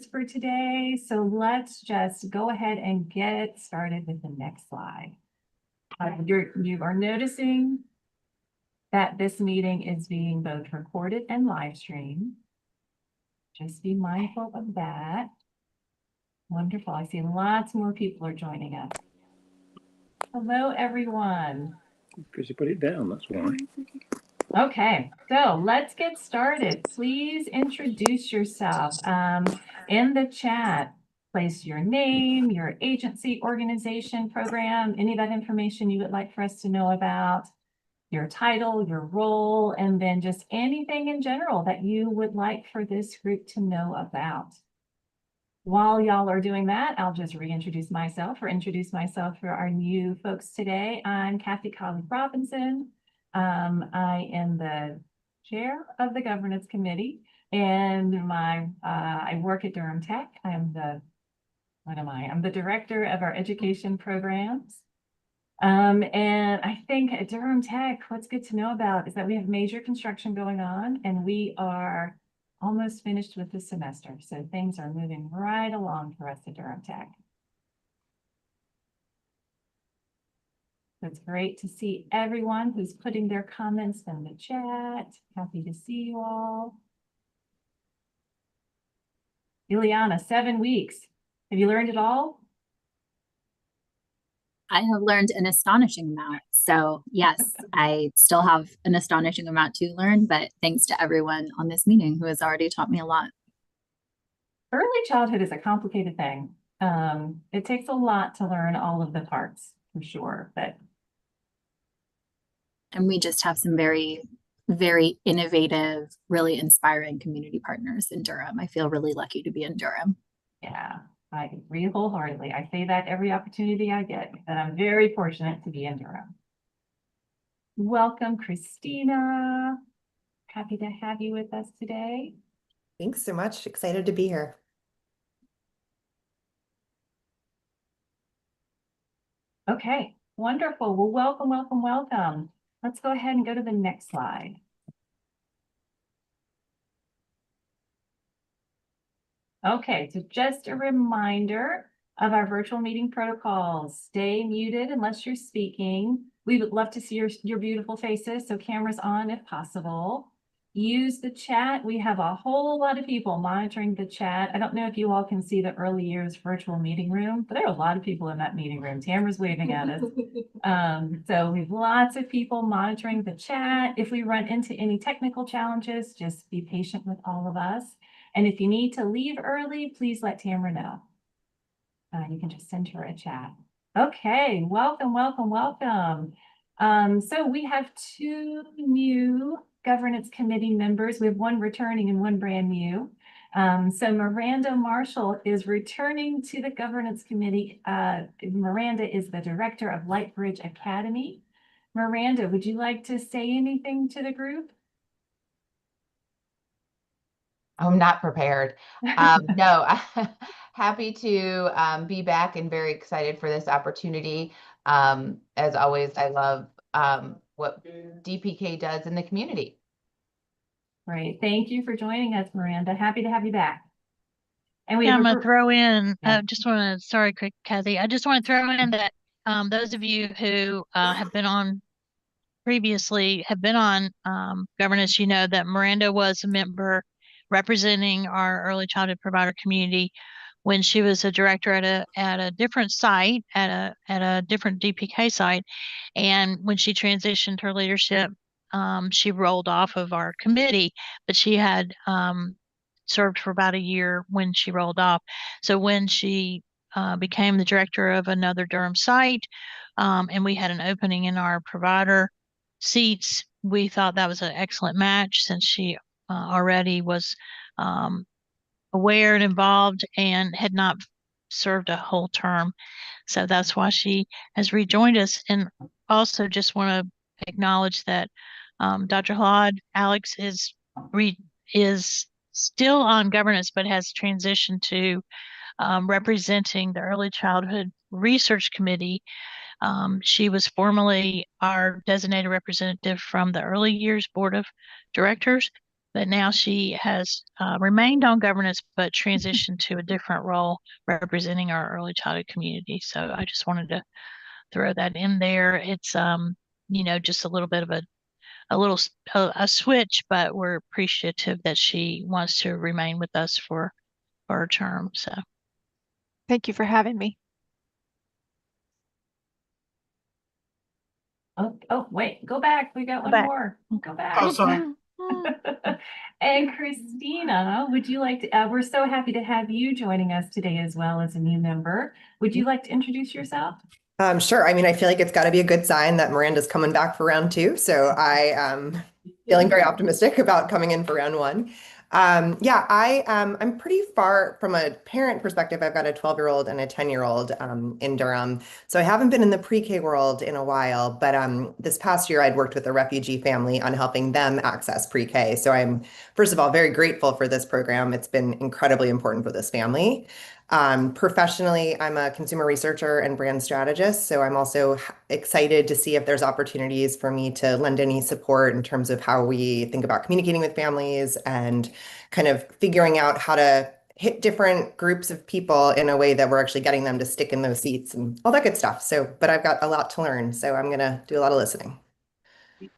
speakers for today. So let's just go ahead and get started with the next slide. You are noticing that this meeting is being both recorded and live streamed. Just be mindful of that. Wonderful. I see lots more people are joining us. Hello, everyone. Because you put it down, that's why. Okay, so let's get started. Please introduce yourself in the chat. Place your name, your agency, organization, program, any of that information you would like for us to know about, your title, your role, and then just anything in general that you would like for this group to know about. While y'all are doing that, I'll just reintroduce myself or introduce myself for our new folks today. I'm Kathy Colley Robinson. I am the chair of the governance committee, and I work at Durham Tech. I'm the director of our education programs. And I think at Durham Tech, what's good to know about is that we have major construction going on, and we are almost finished with the semester. So things are moving right along for us at Durham Tech. It's great to see everyone who's putting their comments in the chat. Happy to see you all. Ileana, 7 weeks. Have you learned it all? I have learned an astonishing amount. So yes, I still have an astonishing amount to learn, but thanks to everyone on this meeting who has already taught me a lot. Early childhood is a complicated thing. It takes a lot to learn all of the parts, for sure, and we just have some very, very innovative, really inspiring community partners in Durham. I feel really lucky to be in Durham. Yeah, I agree wholeheartedly. I say that every opportunity I get, and I'm very fortunate to be in Durham. Welcome, Christina. Happy to have you with us today. Thanks so much. Excited to be here. Okay, wonderful. Well, welcome, welcome, welcome. Let's go ahead and go to the next slide. Okay, so just a reminder of our virtual meeting protocols. Stay muted unless you're speaking. We would love to see your beautiful faces, so cameras on if possible. Use the chat. We have a whole lot of people monitoring the chat. I don't know if you all can see the early years virtual meeting room, but there are a lot of people in that meeting room. Tamara's waving at us. So we have lots of people monitoring the chat. If we run into any technical challenges, just be patient with all of us. And if you need to leave early, please let Tamara know. You can just send her a chat. Okay, welcome, welcome, welcome. So we have 2 new governance committee members. We have one returning and one brand new. So Miranda Marshall is returning to the governance committee. Miranda is the director of Lightbridge Academy. Miranda, would you like to say anything to the group? I'm not prepared. No, happy to be back and very excited for this opportunity. As always, I love what DPK does in the community. Great. Thank you for joining us, Miranda. Happy to have you back. And we I'm going to throw in, sorry, Kathy, I just want to throw in that those of you who have been on governance, you know that Miranda was a member representing our early childhood provider community when she was a director at a different site, at a different DPK site. And when she transitioned her leadership, she rolled off of our committee, but she had served for about a year when she rolled off. So when she became the director of another Durham site, and we had an opening in our provider seats, we thought that was an excellent match since she already was aware and involved and had not served a whole term. So that's why she has rejoined us. And also just want to acknowledge that Dr. Alex is still on governance, but has transitioned to representing the Early Childhood Research Committee. She was formerly our designated representative from the Early Years Board of Directors, but now she has remained on governance, but transitioned to a different role representing our early childhood community. So I just wanted to throw that in there. It's just a little bit of a switch, but we're appreciative that she wants to remain with us for her term. So Thank you for having me. Oh, wait, go back. We got Go one back. more. Go back. Oh, sorry. And Christina, would you like to, we're so happy to have you joining us today as well as a new member. Would you like to introduce yourself? Sure. I mean, I feel like it's got to be a good sign that Miranda's coming back for round two. So I am feeling very optimistic about coming in for round one. I'm pretty far from a parent perspective. I've got a 12-year-old and a 10-year-old in Durham. So I haven't been in the pre-K world in a while, but this past year I'd worked with a refugee family on helping them access pre-K. So I'm, first of all, very grateful for this program. It's been incredibly important for this family. Professionally, I'm a consumer researcher and brand strategist, so I'm also excited to see if there's opportunities for me to lend any support in terms of how we think about communicating with families and kind of figuring out how to hit different groups of people in a way that we're actually getting them to stick in those seats and all that good stuff. So, but I've got a lot to learn, so I'm gonna do a lot of listening.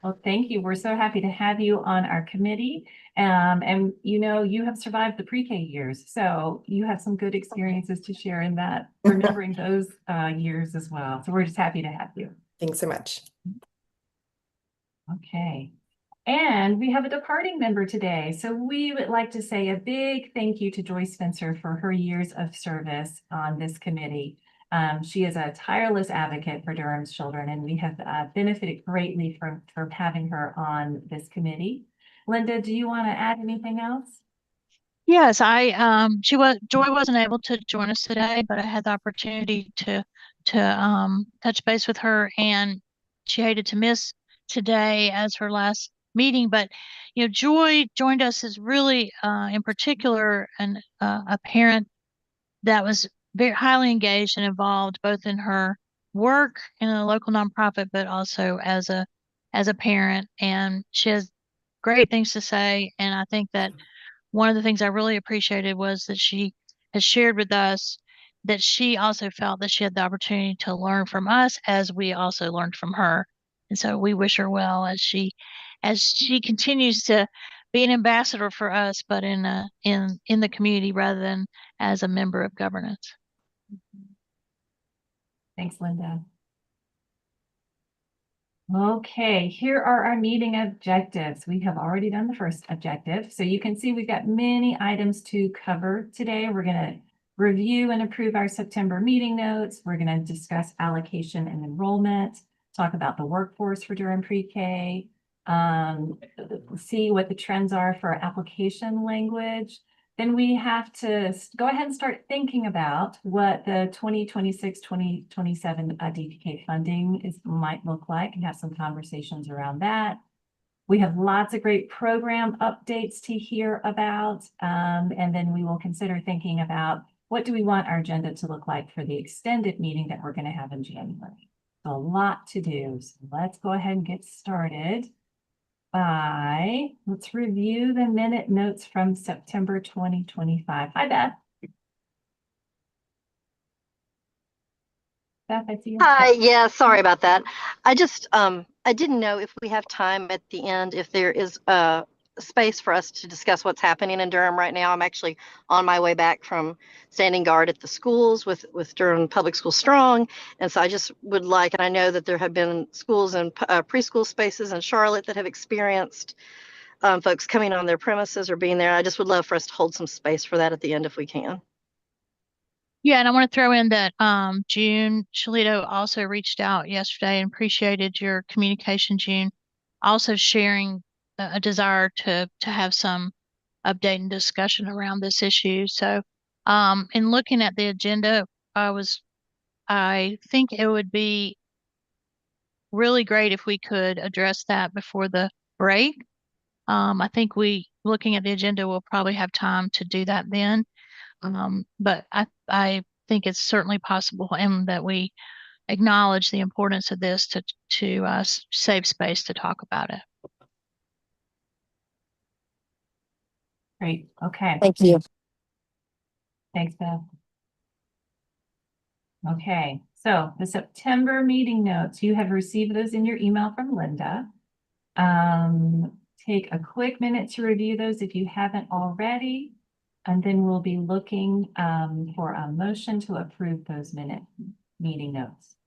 Well, thank you. We're so happy to have you on our committee. And you have survived the pre-K years, so you have some good experiences to share in that, remembering those years as well. So we're just happy to have you. Thanks so much. Okay. And we have a departing member today. So we would like to say a big thank you to Joyce Spencer for her years of service on this committee. She is a tireless advocate for Durham's children, and we have benefited greatly from having her on this committee. Linda, do you want to add anything else? yes, Joy wasn't able to join us today, but I had the opportunity to touch base with her, and she hated to miss today as her last meeting. But Joy joined us as really in particular a parent that was very highly engaged and involved both in her work in a local nonprofit, but also as a parent. And she has great things to say. And I think that one of the things I really appreciated was that she has shared with us that she also felt that she had the opportunity to learn from us as we also learned from her. And so we wish her well as she continues to be an ambassador for us, but in the community rather than as a member of governance. Thanks, Linda. Okay, here are our meeting objectives. We have already done the first objective. So you can see we've got many items to cover today. We're going to review and approve our September meeting notes. We're going to discuss allocation and enrollment, talk about the workforce for Durham pre-K, see what the trends are for application language. Then we have to go ahead and start thinking about what the 2026-2027 DPK funding might look like and have some conversations around that. We have lots of great program updates to hear about, and then we will consider thinking about what do we want our agenda to look like for the extended meeting that we're going to have in January. So a lot to do. So let's go ahead and get started. Let's review the minute notes from September 2025. Hi, Beth. Beth, I see you. Hi, yeah, sorry about that. I just, I didn't know if we have time at the end, if there is space for us to discuss what's happening in Durham right now. I'm actually on my way back from standing guard at the schools with Durham Public School Strong. And so I just would like, and I know that there have been schools and preschool spaces in Charlotte that have experienced folks coming on their premises or being there. I just would love for us to hold some space for that at the end if we can. Yeah, and I want to throw in that June Shalito also reached out yesterday and appreciated your communication, June, also sharing a desire to have some update and discussion around this issue. So in looking at the agenda, I think it would be really great if we could address that before the break. I think looking at the agenda, we'll probably have time to do that then. But I think it's certainly possible and that we acknowledge the importance of this to save space to talk about it. Great. Okay. Thank you. Thanks, Beth. Okay, so the September meeting notes, you have received those in your email from Linda. Take a quick minute to review those if you haven't already. And then we'll be looking for a motion to approve those meeting notes.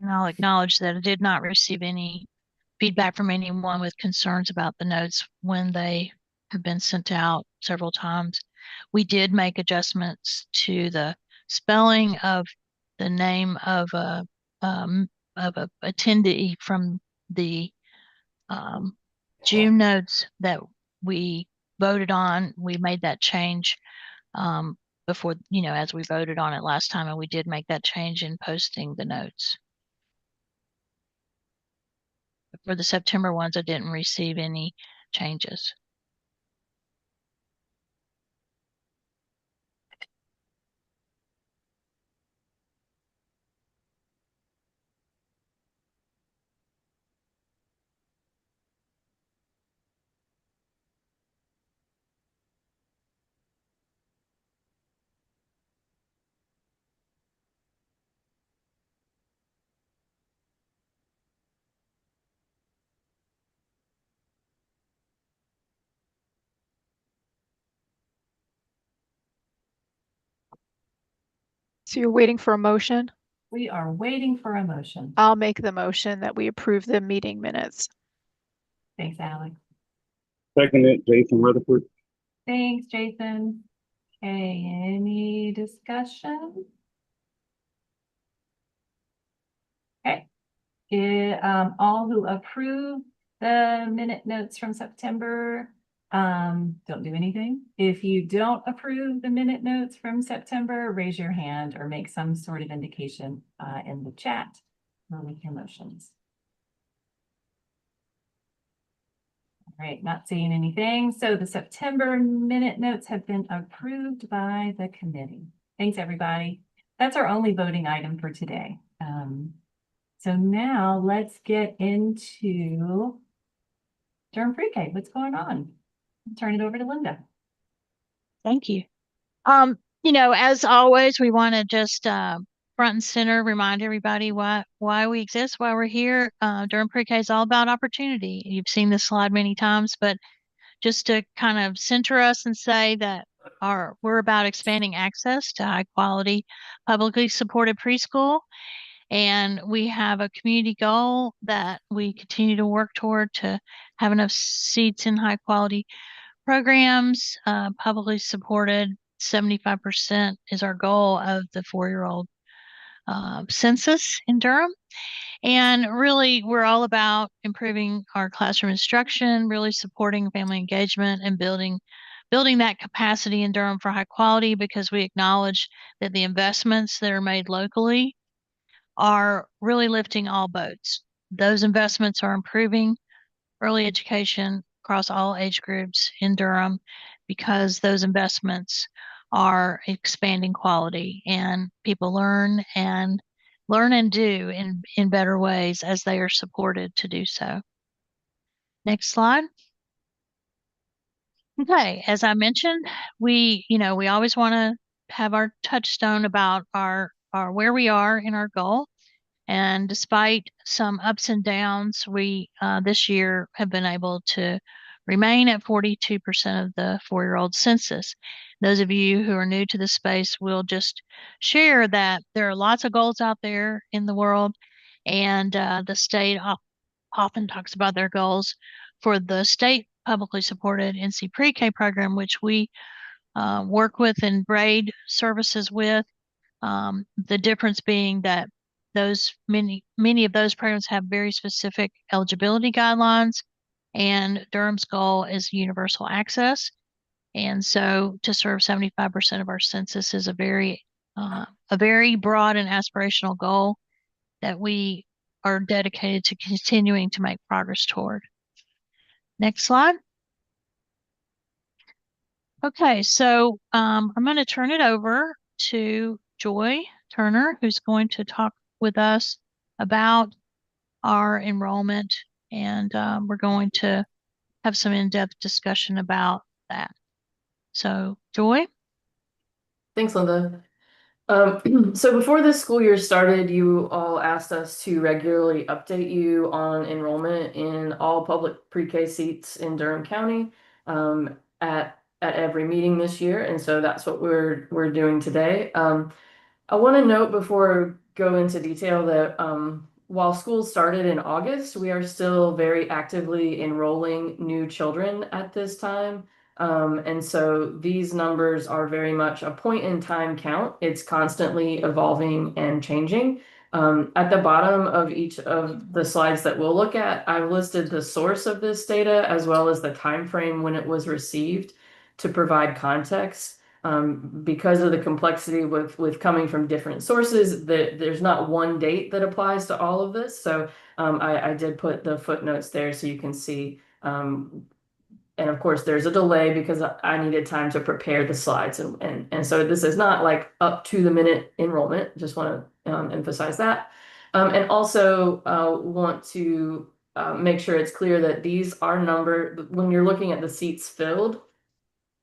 And I'll acknowledge that I did not receive any feedback from anyone with concerns about the notes when they have been sent out several times. We did make adjustments to the spelling of the name of a attendee from the June notes that we voted on. We made that change before, as we voted on it last time, and we did make that change in posting the notes. For the September ones, I didn't receive any changes. So you're waiting for a motion? We are waiting for a motion. I'll make the motion that we approve the meeting minutes. Thanks, Alex. Second it, Jason Rutherford. Thanks, Jason. Okay, any discussion? Okay. All who approve the minute notes from September, don't do anything. If you don't approve the minute notes from September, raise your hand or make some sort of indication in the chat or with your motions. All right, not seeing anything. So the September minute notes have been approved by the committee. Thanks, everybody. That's our only voting item for today. So now let's get into Durham PreK. What's going on? I'll turn it over to Linda. Thank you. As always, we want to just front and center remind everybody why we exist, why we're here. Durham PreK is all about opportunity. You've seen this slide many times, but just to kind of center us and say that we're about expanding access to high quality, publicly supported preschool. And we have a community goal that we continue to work toward to have enough seats in high quality programs, publicly supported. 75% is our goal of the 4-year-old census in Durham. And really, we're all about improving our classroom instruction, really supporting family engagement and building that capacity in Durham for high quality, because we acknowledge that the investments that are made locally are really lifting all boats. Those investments are improving early education across all age groups in Durham because those investments are expanding quality, and people learn and do in better ways as they are supported to do so. Next slide. Okay, as I mentioned, we always want to have our touchstone about our where we are in our goal. And despite some ups and downs, we this year have been able to remain at 42% of the 4-year-old census. Those of you who are new to the space will just share that there are lots of goals out there in the world, and the state often talks about their goals. For the state publicly supported NC Pre-K program, which we work with and braid services with, the difference being that many of those programs have very specific eligibility guidelines, and Durham's goal is universal access. And so to serve 75% of our census is a very broad and aspirational goal that we are dedicated to continuing to make progress toward. Next slide. Okay, so I'm going to turn it over to Joy Turner, who's going to talk with us about our enrollment, and we're going to have some in-depth discussion about that. So, Joy? Thanks, Linda. So before this school year started, you all asked us to regularly update you on enrollment in all public pre-K seats in Durham County at every meeting this year, and so that's what we're doing today. I want to note before go into detail that while school started in August, we are still very actively enrolling new children at this time. And so these numbers are very much a point in time count. It's constantly evolving and changing. At the bottom of each of the slides that we'll look at, I've listed the source of this data as well as the time frame when it was received to provide context. Because of the complexity with coming from different sources, there's not one date that applies to all of this. So I did put the footnotes there so you can see. And of course, there's a delay because I needed time to prepare the slides. And so this is not like up to the minute enrollment. Just want to emphasize that. And also want to make sure it's clear that these are when you're looking at the seats filled,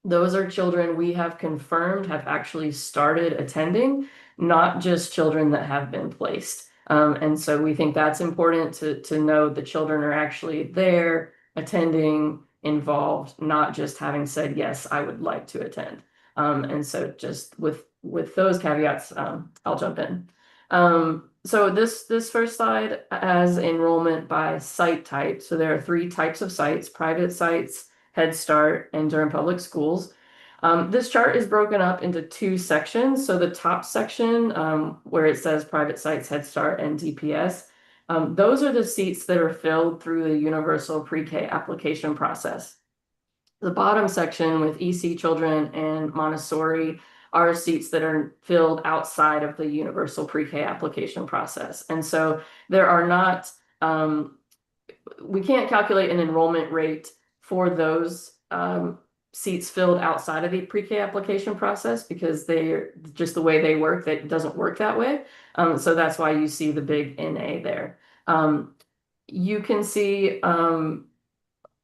those are children we have confirmed have actually started attending, not just children that have been placed. And so we think that's important to know the children are actually there, attending, involved, not just having said, yes, I would like to attend. And so just with those caveats, I'll jump in. So this first slide has enrollment by site type. So there are 3 types of sites: private sites, Head Start, and Durham Public Schools. This chart is broken up into 2 sections. So the top section, where it says private sites, Head Start, and DPS, those are the seats that are filled through the universal pre-K application process. The bottom section with EC children and Montessori are seats that are filled outside of the universal pre-K application process. And so there are not, we can't calculate an enrollment rate for those seats filled outside of the pre-K application process because they're just the way they work, that doesn't work that way. So that's why you see the big NA there. You can see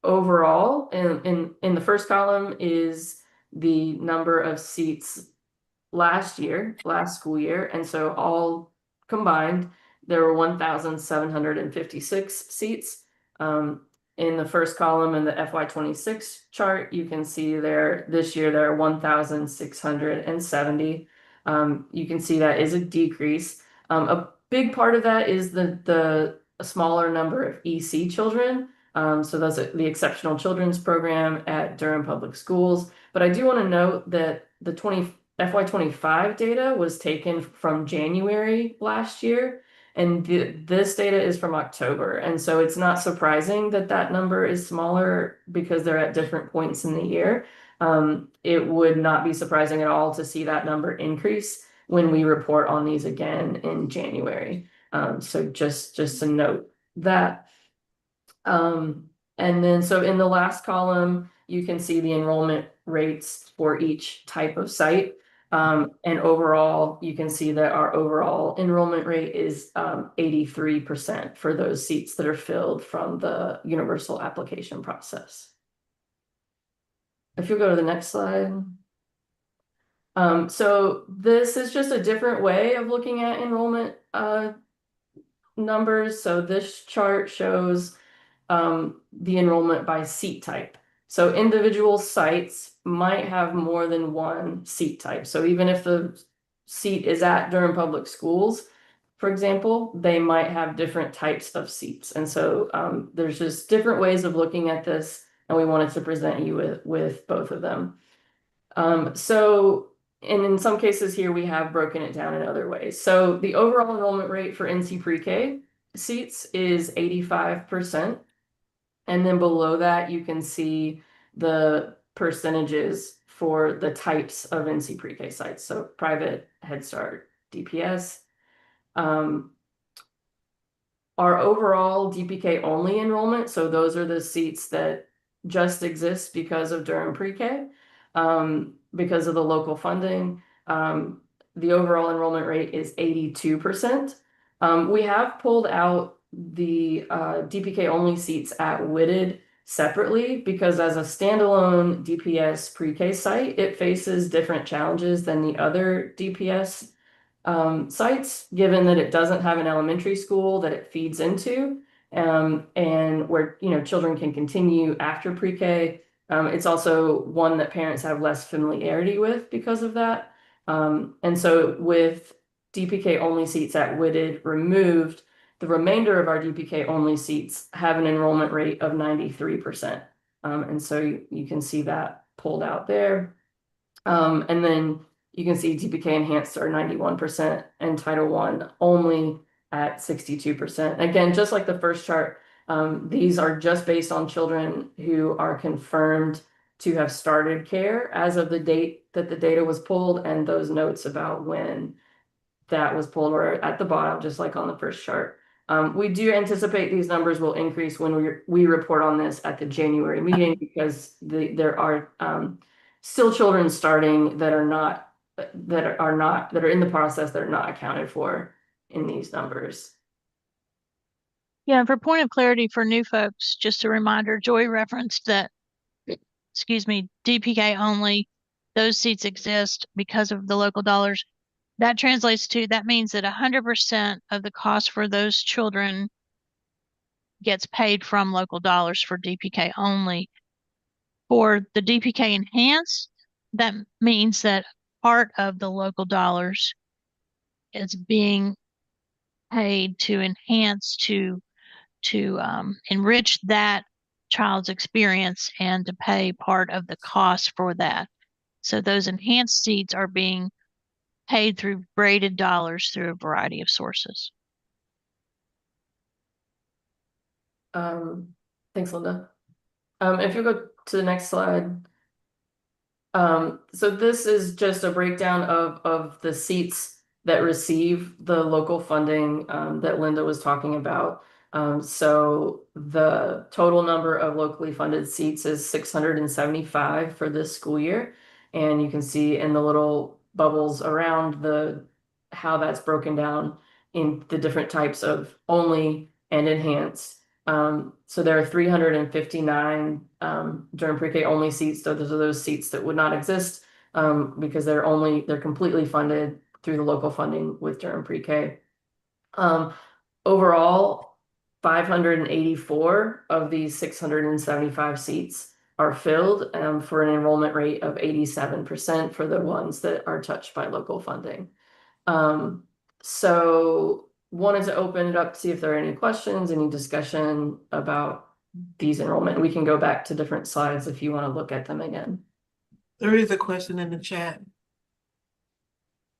overall in the first column is the number of seats last school year. And so all combined, there were 1,756 seats. In the first column in the FY26 chart, you can see this year there are 1,670. You can see that is a decrease. A big part of that is the smaller number of EC children. So that's the Exceptional Children's Program at Durham Public Schools. But I do want to note that the FY25 data was taken from January last year, and this data is from October. And so it's not surprising that that number is smaller because they're at different points in the year. It would not be surprising at all to see that number increase when we report on these again in January. So just to note that. And then so in the last column, you can see the enrollment rates for each type of site. And overall, you can see that our overall enrollment rate is 83% for those seats that are filled from the universal application process. If you go to the next slide. So this is just a different way of looking at enrollment numbers. So this chart shows the enrollment by seat type. So individual sites might have more than one seat type. So even if the seat is at Durham Public Schools, for example, they might have different types of seats. And so there's just different ways of looking at this, and we wanted to present you with both of them. And in some cases here, we have broken it down in other ways. So the overall enrollment rate for NC Pre-K seats is 85%. And then below that, you can see the percentages for the types of NC Pre-K sites. So private, Head Start, DPS. Our overall DPK only enrollment, so those are the seats that just exist because of Durham Pre-K. because of the local funding. The overall enrollment rate is 82%. We have pulled out the DPK only seats at Whitted separately because as a standalone DPS pre-K site, it faces different challenges than the other DPS sites, given that it doesn't have an elementary school that it feeds into, and where children can continue after pre-K. It's also one that parents have less familiarity with because of that. And so with DPK only seats at Whitted removed, the remainder of our DPK only seats have an enrollment rate of 93%. And so you can see that pulled out there. And then you can see DPK enhanced are 91% and Title I only at 62%. Again, just like the first chart, these are just based on children who are confirmed to have started care as of the date that the data was pulled, and those notes about when that was pulled are at the bottom, just like on the first chart. We do anticipate these numbers will increase when we report on this at the January meeting because there are still children starting that are in the process that are not accounted for in these numbers. Yeah, and for point of clarity for new folks, just a reminder, Joy referenced that, excuse me, DPK only, those seats exist because of the local dollars. That translates to, that means that 100% of the cost for those children gets paid from local dollars for DPK only. For the DPK enhanced, that means that part of the local dollars is being paid to enhance, to enrich that child's experience and to pay part of the cost for that. So those enhanced seats are being paid through braided dollars through a variety of sources. Thanks, Linda. If you go to the next slide. So this is just a breakdown of the seats that receive the local funding that Linda was talking about. So the total number of locally funded seats is 675 for this school year. And you can see in the little bubbles around how that's broken down in the different types of only and enhanced. So there are 359 Durham PreK only seats. So those are those seats that would not exist because they're completely funded through the local funding with Durham PreK. Overall, 584 of these 675 seats are filled for an enrollment rate of 87% for the ones that are touched by local funding. So wanted to open it up to see if there are any questions, any discussion about these enrollment. We can go back to different slides if you want to look at them again. There is a question in the chat.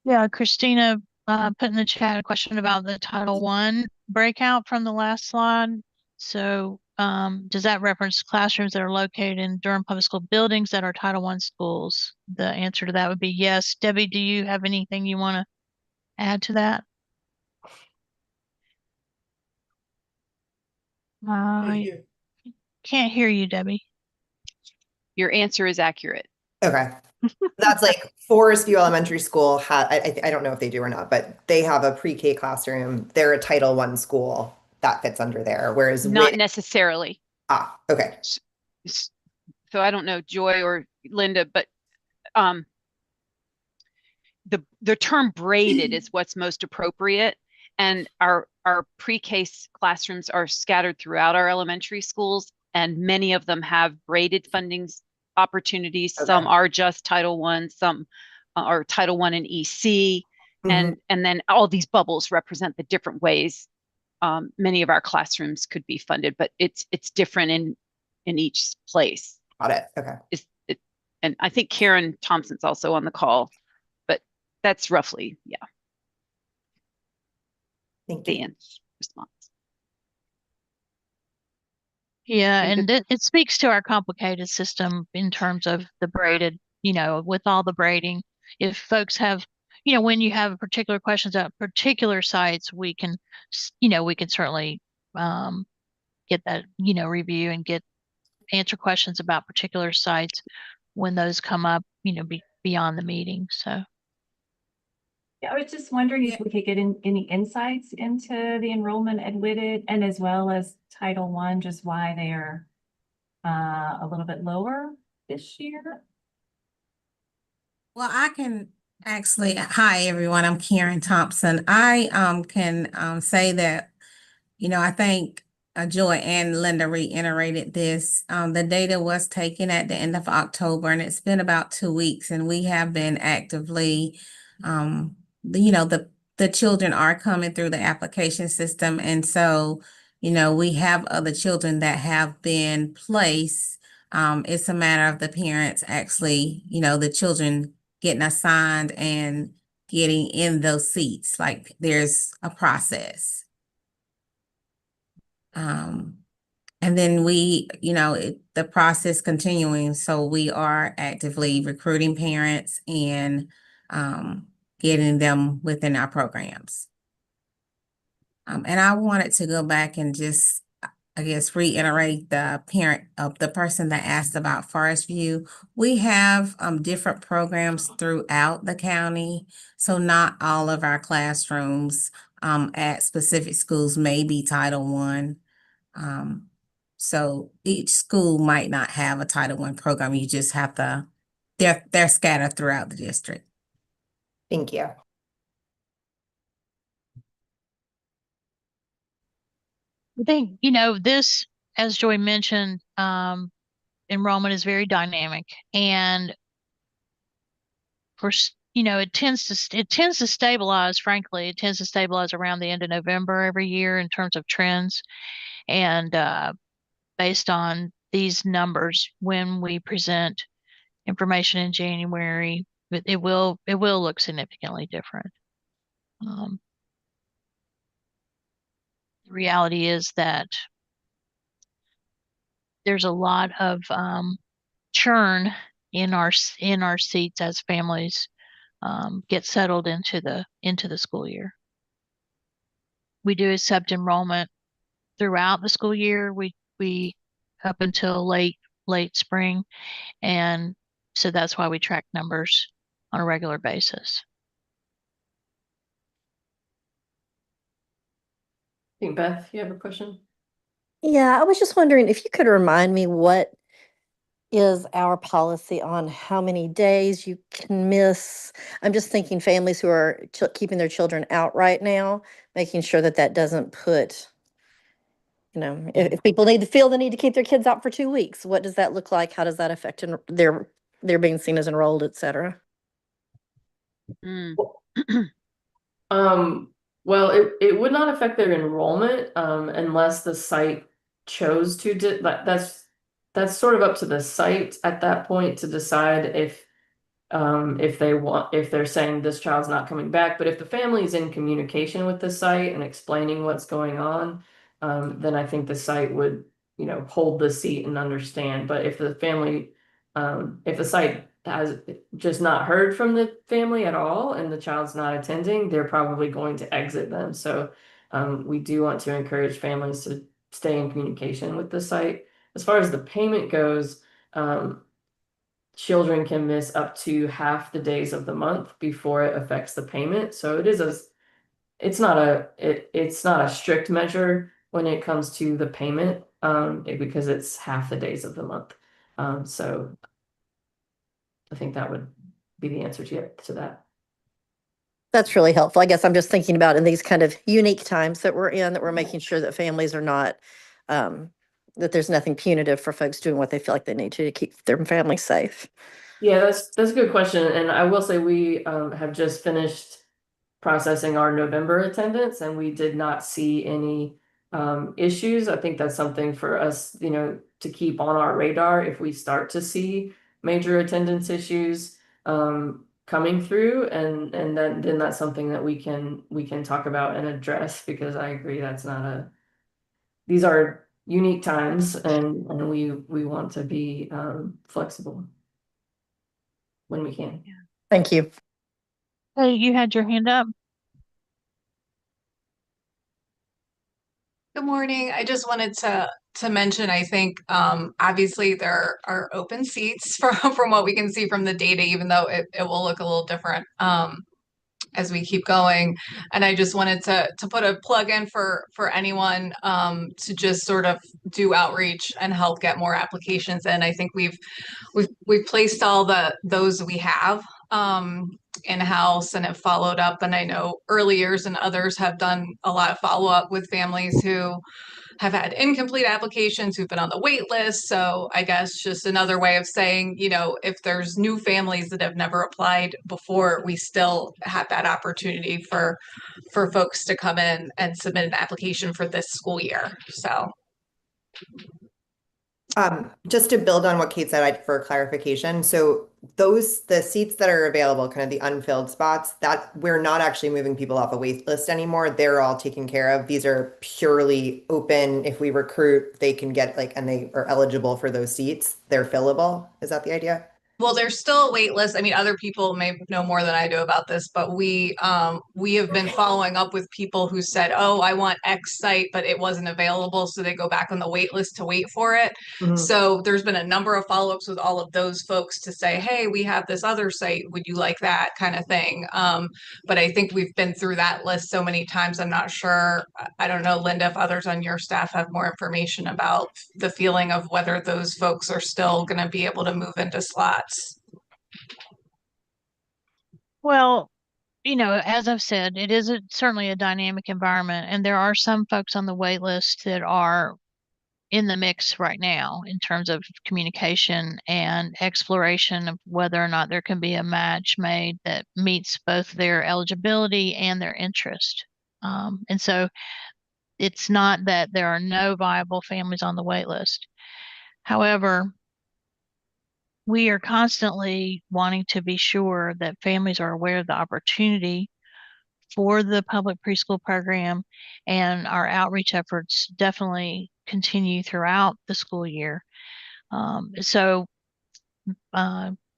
Yeah, Christina put in the chat a question about the Title I breakout from the last slide. So does that reference classrooms that are located in Durham Public School buildings that are Title I schools? The answer to that would be yes. Debbie, do you have anything you want to add to that? I can't hear you, Debbie. Your answer is accurate. Okay. That's like Forest View Elementary School. I don't know if they do or not, but they have a pre-K classroom. They're a Title I school that fits under there. Whereas not necessarily. Okay. So I don't know, Joy or Linda, but the term braided is what's most appropriate. And our pre-K classrooms are scattered throughout our elementary schools, and many of them have braided funding opportunities. Okay. Some are just Title I, some are Title I and EC, and then all these bubbles represent the different ways many of our classrooms could be funded, but it's different in each place. Got it. Okay. And I think Karen Thompson's also on the call, but that's roughly, yeah. Thank you. The response. Yeah, and it speaks to our complicated system in terms of the braided, with all the braiding. If folks have, when you have particular questions about particular sites, we can certainly get that, review and answer questions about particular sites. when those come up, beyond the meeting. So Yeah, I was just wondering if we could get any insights into the enrollment admitted and as well as Title I, just why they are a little bit lower this year. Well, I can actually, hi everyone, I'm Karen Thompson. I can say that, I think Joy and Linda reiterated this. The data was taken at the end of October, and it's been about 2 weeks, and we have been actively, the children are coming through the application system, and so, we have other children that have been placed. It's a matter of the parents actually, the children getting assigned and getting in those seats. Like there's a process. And then the process continuing. So we are actively recruiting parents and getting them within our programs. And I wanted to go back and just, I guess, reiterate the parent of the person that asked about Forest View. We have different programs throughout the county. So not all of our classrooms at specific schools may be Title I. So each school might not have a Title I program. You just have to, they're scattered throughout the district. Thank you. I think, this, as Joy mentioned, enrollment is very dynamic, and it tends to stabilize, frankly. It tends to stabilize around the end of November every year in terms of trends. And based on these numbers, when we present information in January, it will look significantly different. The reality is that there's a lot of churn in our seats as families get settled into the school year. We do accept enrollment throughout the school year. We up until late spring, and so that's why we track numbers on a regular basis. I think Beth, you have a question? Yeah, I was just wondering if you could remind me what is our policy on how many days you can miss. I'm just thinking families who are keeping their children out right now, making sure that that doesn't put, if people feel the need to keep their kids out for 2 weeks, what does that look like? How does that affect their being seen as enrolled, et cetera? Mm. Well, it would not affect their enrollment unless the site chose to that's sort of up to the site at that point to decide if they're saying this child's not coming back. But if the family is in communication with the site and explaining what's going on, then I think the site would, hold the seat and understand. But if the family, if the site has just not heard from the family at all and the child's not attending, they're probably going to exit them. So we do want to encourage families to stay in communication with the site. As far as the payment goes, children can miss up to half the days of the month before it affects the payment. So it's not a strict measure when it comes to the payment, because it's half the days of the month. So I think that would be the answer to that. That's really helpful. I guess I'm just thinking about in these kind of unique times that we're in, that we're making sure that families are not, that there's nothing punitive for folks doing what they feel like they need to keep their family safe. Yeah, that's a good question. And I will say we have just finished processing our November attendance, and we did not see any issues. I think that's something for us, to keep on our radar if we start to see major attendance issues coming through, and then that's something that we can talk about and address, because I agree these are unique times, and we want to be flexible when we can. Thank you. Hey, you had your hand up. Good morning. I just wanted to mention, I think obviously there are open seats from what we can see from the data, even though it will look a little different as we keep going. And I just wanted to put a plug in for anyone to just sort of do outreach and help get more applications in. I think we've placed all those we have in-house and have followed up. And I know early years and others have done a lot of follow-up with families who have had incomplete applications, who've been on the wait list. So I guess just another way of saying, you know, if there's new families that have never applied before, we still have that opportunity for folks to come in and submit an application for this school year. So just to build on what Kate said, for clarification, so the seats that are available, kind of the unfilled spots, that we're not actually moving people off a wait list anymore. They're all taken care of. These are purely open. If we recruit, they can get and they are eligible for those seats. They're fillable. Is that the idea? well, there's still a wait list. I mean, other people may know more than I do about this, but we have been following up with people who said, "Oh, I want X site, but it wasn't available," so they go back on the wait list to wait for it. So there's been a number of follow-ups with all of those folks to say, "Hey, we have this other site. Would you like that?" kind of thing. But I think we've been through that list so many times. I'm not sure. I don't know, Linda, if others on your staff have more information about the feeling of whether those folks are still going to be able to move into slots. Well, you know, as I've said, it is certainly a dynamic environment, and there are some folks on the wait list that are in the mix right now in terms of communication and exploration of whether or not there can be a match made that meets both their eligibility and their interest. And so it's not that there are no viable families on the wait list. However, we are constantly wanting to be sure that families are aware of the opportunity for the public preschool program, and our outreach efforts definitely continue throughout the school year. So,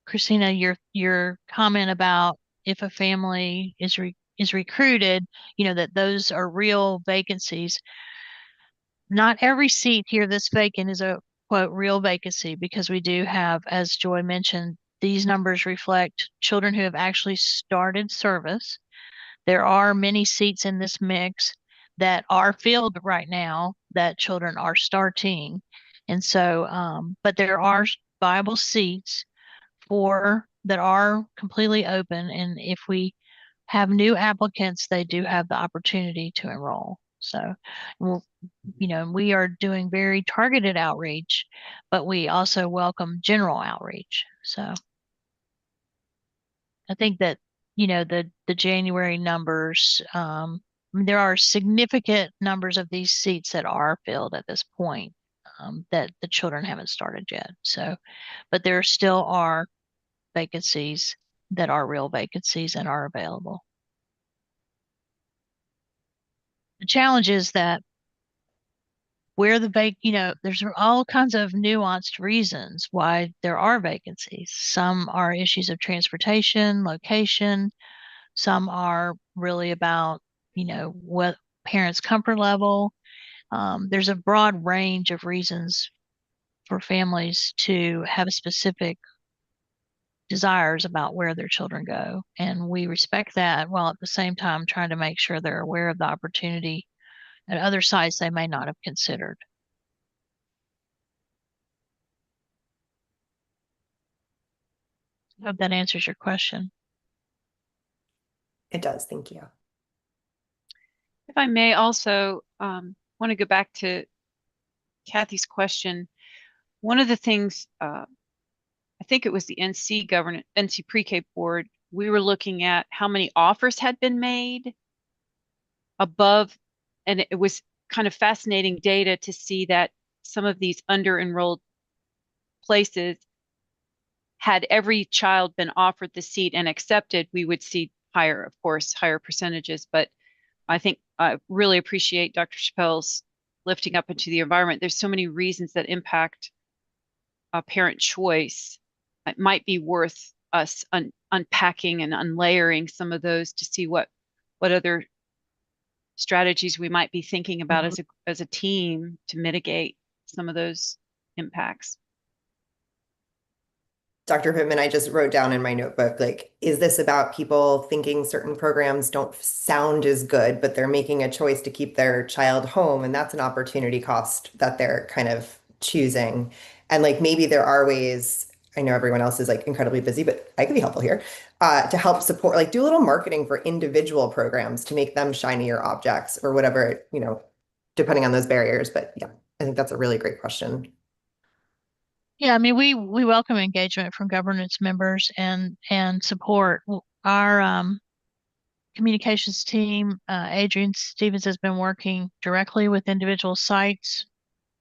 Christina, your comment about if a family is recruited, you know, that those are real vacancies. Not every seat here that's vacant is a quote real vacancy, because we do have, as Joy mentioned, these numbers reflect children who have actually started service. There are many seats in this mix that are filled right now that children are starting. And so, but there are viable seats that are completely open. And if we have new applicants, they do have the opportunity to enroll. So, we are doing very targeted outreach, but we also welcome general outreach. So I think that, the January numbers, there are significant numbers of these seats that are filled at this point, that the children haven't started yet. So, but there still are vacancies that are real vacancies and are available. The challenge is that there's all kinds of nuanced reasons why there are vacancies. Some are issues of transportation, location. Some are really about, what parents' comfort level. There's a broad range of reasons for families to have specific desires about where their children go. And we respect that, while at the same time trying to make sure they're aware of the opportunity at other sites they may not have considered. I hope that answers your question. It does. Thank you. If I may also want to go back to Kathy's question. One of the things, I think it was the NC PreK board, we were looking at how many offers had been made above, and it was kind of fascinating data to see that some of these under-enrolled places, had every child been offered the seat and accepted, we would see higher, of course, higher percentages. But I think I really appreciate Dr. Chappelle's lifting up into the environment. There's so many reasons that impact a parent choice. It might be worth us unpacking and unlayering some of those to see what other strategies we might be thinking about as a team to mitigate some of those impacts. Dr. Pittman, I just wrote down in my notebook, like, is this about people thinking certain programs don't sound as good, but they're making a choice to keep their child home, and that's an opportunity cost that they're kind of choosing. And like maybe there are ways, I know everyone else is like incredibly busy, but I could be helpful here, to help support, like do a little marketing for individual programs to make them shinier objects or whatever, depending on those barriers. But yeah, I think that's a really great question. Yeah, I mean, we welcome engagement from governance members and support. Our communications team, Adrian Stevens, has been working directly with individual sites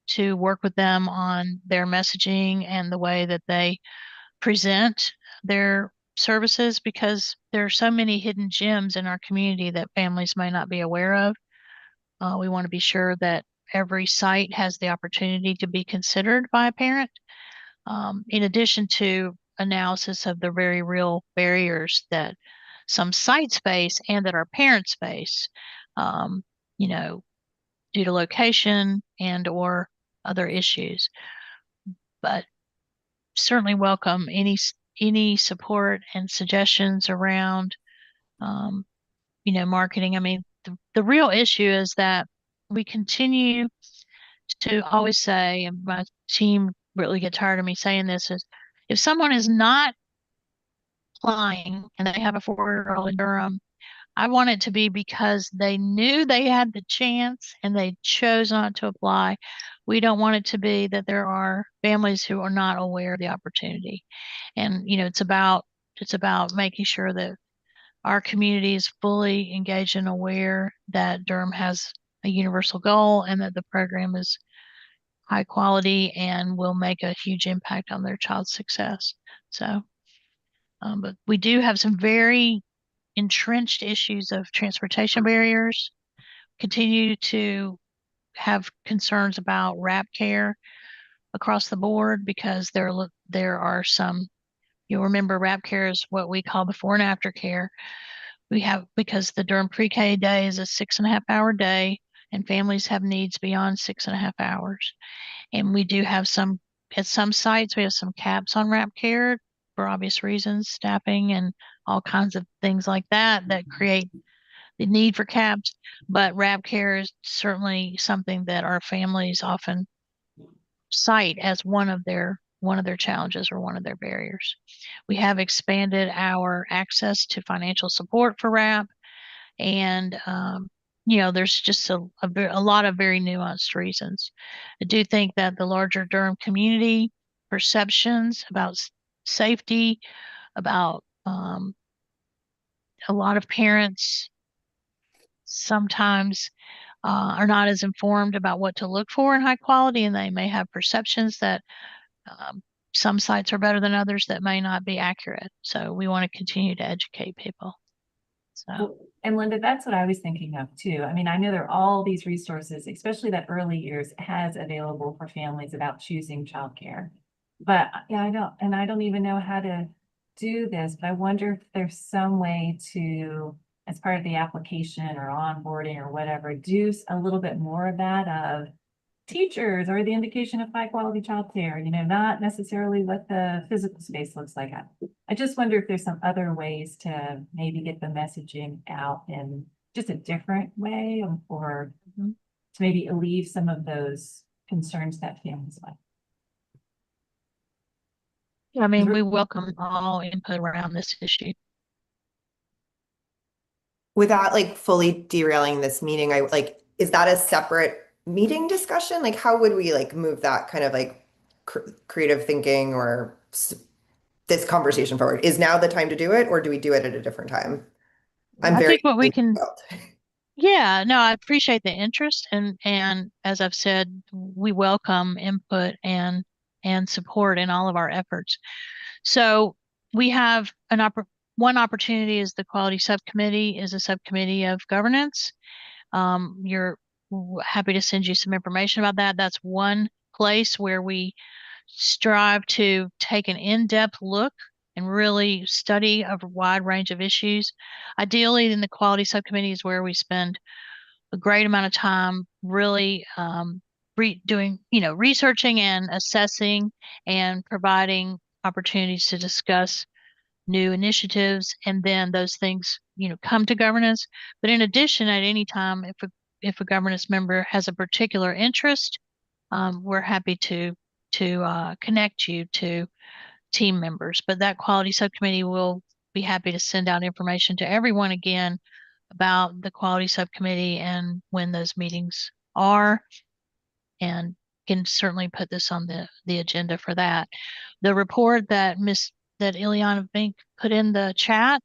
to work with them on their messaging and the way that they present their services, because there are so many hidden gems in our community that families may not be aware of. We want to be sure that every site has the opportunity to be considered by a parent, in addition to analysis of the very real barriers that some sites face and that our parents face, um, you know, due to location and or other issues. But certainly welcome any support and suggestions around, um, marketing. I mean, the real issue is that we continue to always say, and my team really get tired of me saying this, is if someone is not applying and they have a 4-year-old in Durham, I want it to be because they knew they had the chance and they chose not to apply. We don't want it to be that there are families who are not aware of the opportunity. And, it's about making sure that our community is fully engaged and aware that Durham has a universal goal and that the program is high quality and will make a huge impact on their child's success. So, but we do have some very entrenched issues of transportation barriers, continue to have concerns about RAP care across the board, because there are some, you'll remember RAP care is what we call before and after care. We have, because the Durham pre-K day is a 6.5-hour day and families have needs beyond 6.5 hours. And we do have at some sites, we have some caps on RAP care for obvious reasons, staffing and all kinds of things like that create the need for caps. But RAP care is certainly something that our families often cite as one of their challenges or one of their barriers. We have expanded our access to financial support for RAP, and there's just a lot of very nuanced reasons. I do think that the larger Durham community perceptions about safety, about a lot of parents sometimes are not as informed about what to look for in high quality, and they may have perceptions that some sites are better than others that may not be accurate. So we want to continue to educate people. So. And Linda, that's what I was thinking of too. I mean, I know there are all these resources, especially that early years has available for families about choosing childcare. But yeah, I don't even know how to do this, but I wonder if there's some way to, as part of the application or onboarding or whatever, do a little bit more of that of teachers or the indication of high quality childcare, not necessarily what the physical space looks like. I just wonder if there's some other ways to maybe get the messaging out in just a different way, or to maybe alleviate some of those concerns that families have. I mean, we welcome all input around this issue. Without like fully derailing this meeting, is that a separate meeting discussion? Like, how would we like move that kind of like creative thinking or this conversation forward? Is now the time to do it, or do we do it at a different time? I think what we can, yeah, no, I appreciate the interest, and as I've said, we welcome input and support in all of our efforts. So we have one opportunity is the quality subcommittee is a subcommittee of governance. You're happy to send you some information about that. That's one place where we strive to take an in-depth look and really study a wide range of issues. Ideally, in the quality subcommittee is where we spend a great amount of time really doing, researching and assessing and providing opportunities to discuss new initiatives, and then those things, come to governance. But in addition, at any time, if a governance member has a particular interest, we're happy to connect you to team members. But that quality subcommittee will be happy to send out information to everyone again about the quality subcommittee and when those meetings are, and can certainly put this on the agenda for that. The report that Ileana Bink put in the chat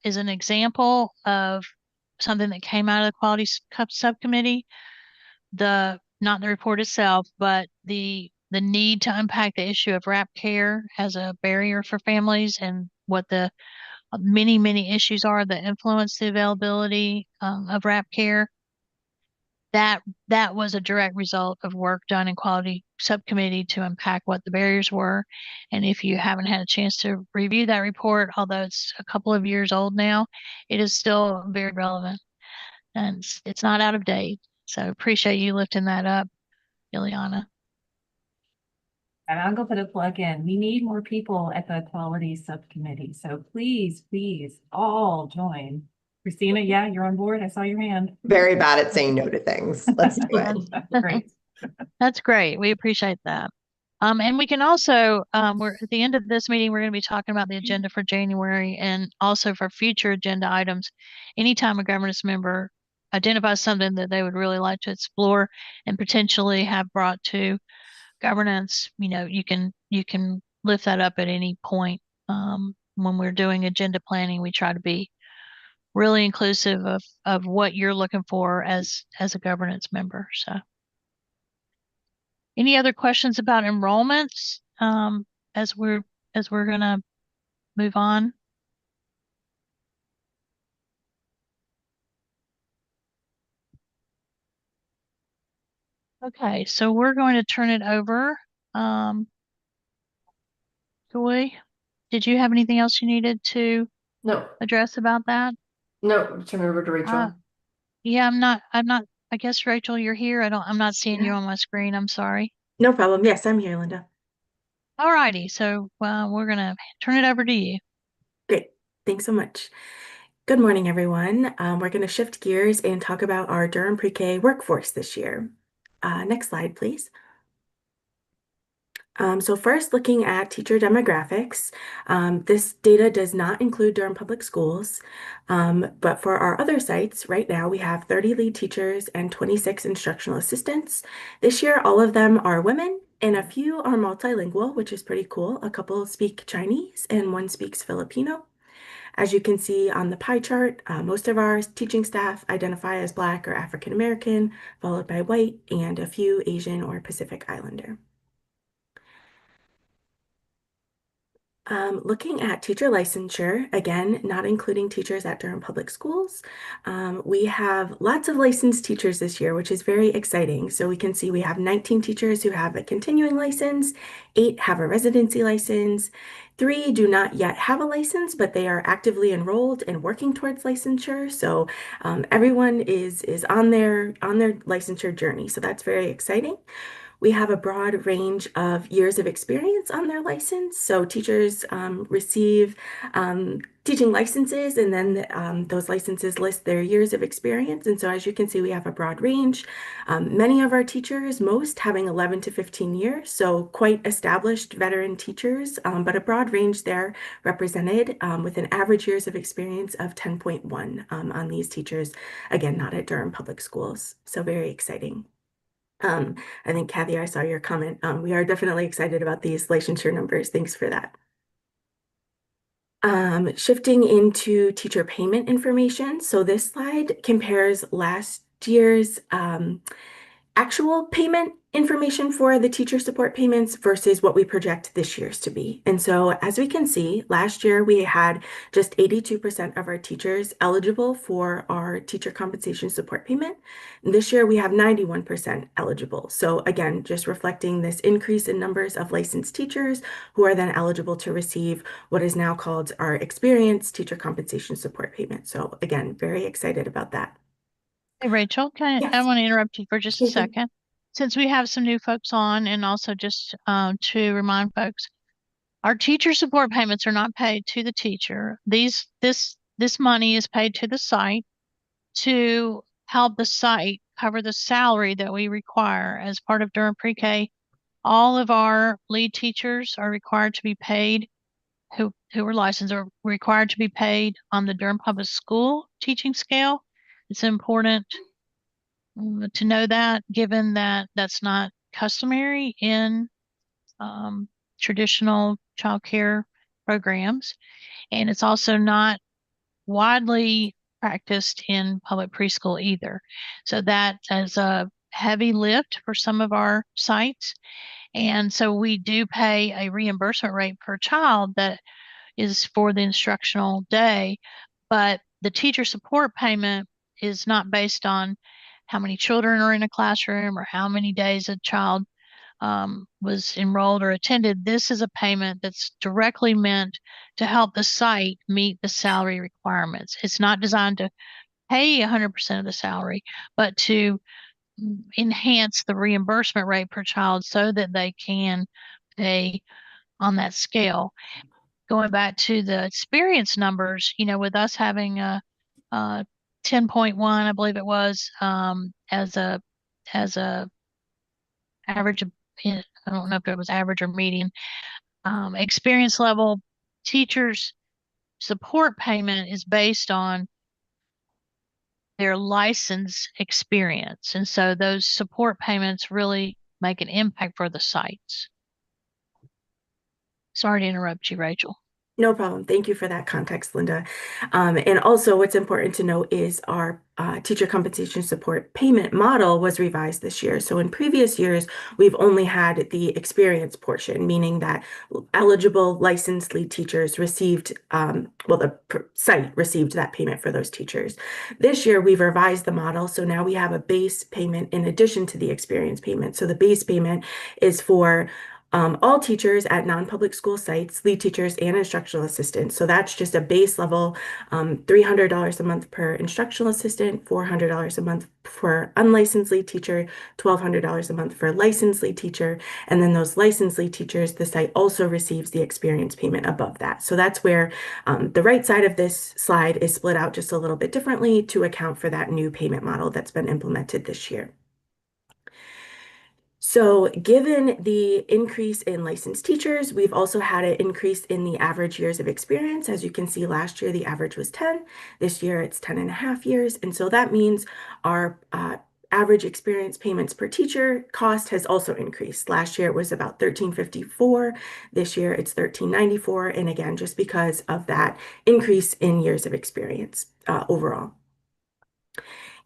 is an example of something that came out of the quality subcommittee. Not the report itself, but the need to unpack the issue of wrap care as a barrier for families, and what the many, many issues are that influence the availability of wrap care. That was a direct result of work done in quality subcommittee to unpack what the barriers were. And if you haven't had a chance to review that report, although it's a couple of years old now, it is still very relevant and it's not out of date. So appreciate you lifting that up, Ileana. And I'm gonna put a plug in. We need more people at the quality subcommittee. So please, please all join. Christina, yeah, you're on board. I saw your hand. Very bad at saying no to things. Let's do it. Great. That's great. We appreciate that. And we can also, we're at the end of this meeting, we're going to be talking about the agenda for January, and also for future agenda items. Anytime a governance member identifies something that they would really like to explore and potentially have brought to governance, you can lift that up at any point. When we're doing agenda planning, we try to be really inclusive of what you're looking for as a governance member. So any other questions about enrollments as we're gonna move on? Okay, so we're going to turn it over. Joy, did you have anything else you needed to No, address about that? no, turn it over to Rachel. Yeah, I'm not, I guess, Rachel, you're here. I'm not seeing you on my screen. I'm sorry. No problem. Yes, I'm here, Linda. All righty. So we're going to turn it over to you. Great. Thanks so much. Good morning, everyone. We're going to shift gears and talk about our Durham PreK workforce this year. Next slide, please. So first, looking at teacher demographics, this data does not include Durham Public Schools, but for our other sites, right now we have 30 lead teachers and 26 instructional assistants. This year, all of them are women, and a few are multilingual, which is pretty cool. A couple speak Chinese and one speaks Filipino. As you can see on the pie chart, most of our teaching staff identify as Black or African American, followed by white, and a few Asian or Pacific Islander. Looking at teacher licensure, again, not including teachers at Durham Public Schools, we have lots of licensed teachers this year, which is very exciting. So we can see we have 19 teachers who have a continuing license, 8 have a residency license, 3 do not yet have a license, but they are actively enrolled and working towards licensure. So everyone is on their licensure journey. So that's very exciting. We have a broad range of years of experience on their license. So teachers receive teaching licenses, and then those licenses list their years of experience. And so as you can see, we have a broad range. Many of our teachers, most having 11 to 15 years, so quite established veteran teachers, but a broad range there represented with an average years of experience of 10.1 on these teachers, again, not at Durham Public Schools. So very exciting. I think Kathy, I saw your comment. We are definitely excited about these licensure numbers. Thanks for that. Shifting into teacher payment information. So this slide compares last year's actual payment information for the teacher support payments versus what we project this year's to be. And so as we can see, last year we had just 82% of our teachers eligible for our teacher compensation support payment. And this year we have 91% eligible. So again, just reflecting this increase in numbers of licensed teachers who are then eligible to receive what is now called our experienced teacher compensation support payment. So again, very excited about that. Hey, Rachel, I Yes. want to interrupt you for just a Sure thing. second. Since we have some new folks on, and also just to remind folks, our teacher support payments are not paid to the teacher. This money is paid to the site to help the site cover the salary that we require as part of Durham Pre-K. All of our lead teachers are required to be paid, who are licensed, are required to be paid on the Durham Public School teaching scale. It's important to know that, given that that's not customary in traditional childcare programs, and it's also not widely practiced in public preschool either. So that is a heavy lift for some of our sites. And so we do pay a reimbursement rate per child that is for the instructional day, but the teacher support payment is not based on how many children are in a classroom or how many days a child was enrolled or attended. This is a payment that's directly meant to help the site meet the salary requirements. It's not designed to pay 100% of the salary, but to enhance the reimbursement rate per child so that they can pay on that scale. Going back to the experience numbers, with us having a 10.1, I believe it was, as a average of, I don't know if it was average or median, experience level, teachers support payment is based on their license experience. And so those support payments really make an impact for the sites. Sorry to interrupt you, Rachel. No problem. Thank you for that context, Linda. And also what's important to note is our teacher compensation support payment model was revised this year. So in previous years, we've only had the experience portion, meaning that eligible licensed lead teachers received, the site received that payment for those teachers. This year, we've revised the model. So now we have a base payment in addition to the experience payment. So the base payment is for all teachers at non-public school sites, lead teachers and instructional assistants. So that's just a base level, $300 a month per instructional assistant, $400 a month for unlicensed lead teacher, $1,200 a month for licensed lead teacher. And then those licensed lead teachers, the site also receives the experience payment above that. So that's where the right side of this slide is split out just a little bit differently to account for that new payment model that's been implemented this year. So given the increase in licensed teachers, we've also had an increase in the average years of experience. As you can see, last year, the average was 10. This year, it's 10 and a half years. And so that means our average experience payments per teacher cost has also increased. Last year, it was about $13.54. This year, it's $13.94. And again, just because of that increase in years of experience overall.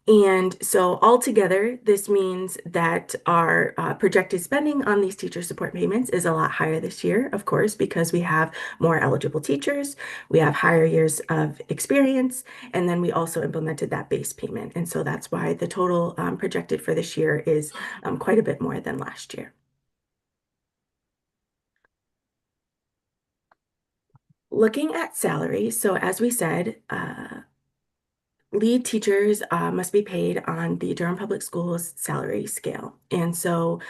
And so altogether, this means that our projected spending on these teacher support payments is a lot higher this year, of course, because we have more eligible teachers, we have higher years of experience, and then we also implemented that base payment. And so that's why the total projected for this year is quite a bit more than last year. Looking at salary, so as we said, lead teachers must be paid on the Durham Public Schools salary scale. And so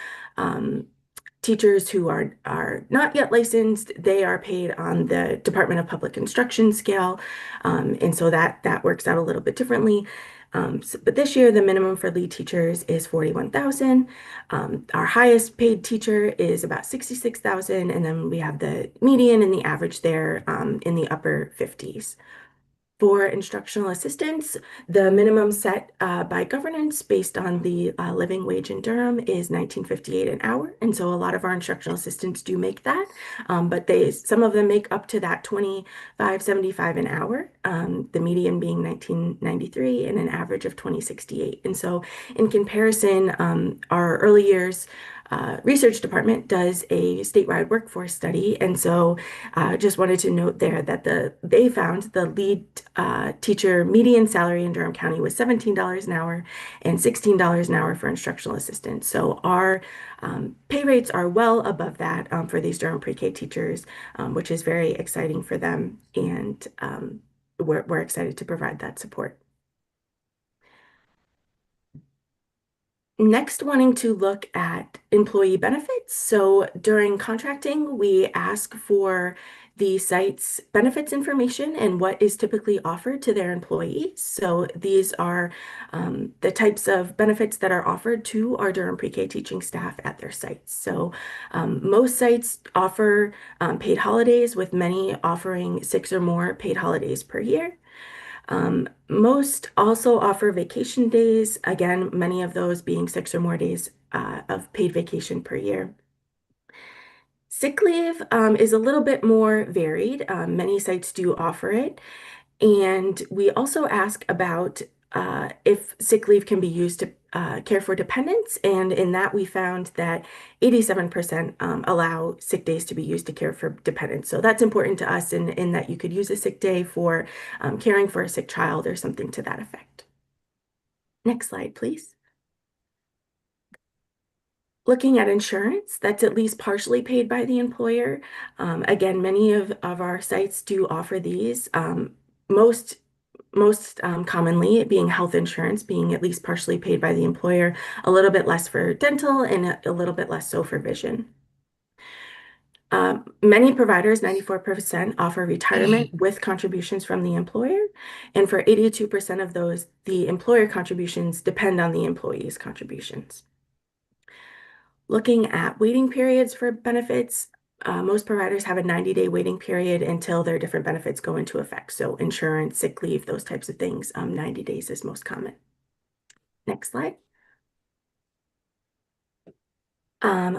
teachers who are not yet licensed, they are paid on the Department of Public Instruction scale. And so that works out a little bit differently. But this year, the minimum for lead teachers is $41,000. Our highest paid teacher is about $66,000. And then we have the median and the average there in the upper 50s. For instructional assistants, the minimum set by governance based on the living wage in Durham is $19.58 an hour. And so a lot of our instructional assistants do make that, but some of them make up to that $25.75 an hour, the median being $19.93 and an average of $20.68. And so in comparison, our early years research department does a statewide workforce study. And so just wanted to note there that they found the lead teacher median salary in Durham County was $17 an hour and $16 an hour for instructional assistants. So our pay rates are well above that for these Durham Pre-K teachers, which is very exciting for them. And we're excited to provide that support. Next, wanting to look at employee benefits. So during contracting, we ask for the site's benefits information and what is typically offered to their employees. So these are the types of benefits that are offered to our Durham Pre-K teaching staff at their sites. So most sites offer paid holidays, with many offering 6 or more paid holidays per year. Most also offer vacation days, again, many of those being 6 or more days of paid vacation per year. Sick leave is a little bit more varied. Many sites do offer it. And we also ask about if sick leave can be used to care for dependents. And in that, we found that 87% allow sick days to be used to care for dependents. So that's important to us in that you could use a sick day for caring for a sick child or something to that effect. Next slide, please. Looking at insurance, that's at least partially paid by the employer. Again, many of our sites do offer these. Most commonly being health insurance, being at least partially paid by the employer, a little bit less for dental and a little bit less so for vision. Many providers, 94%, offer retirement with contributions from the employer. And for 82% of those, the employer contributions depend on the employee's contributions. Looking at waiting periods for benefits, most providers have a 90-day waiting period until their different benefits go into effect. So insurance, sick leave, those types of things, 90 days is most common. Next slide.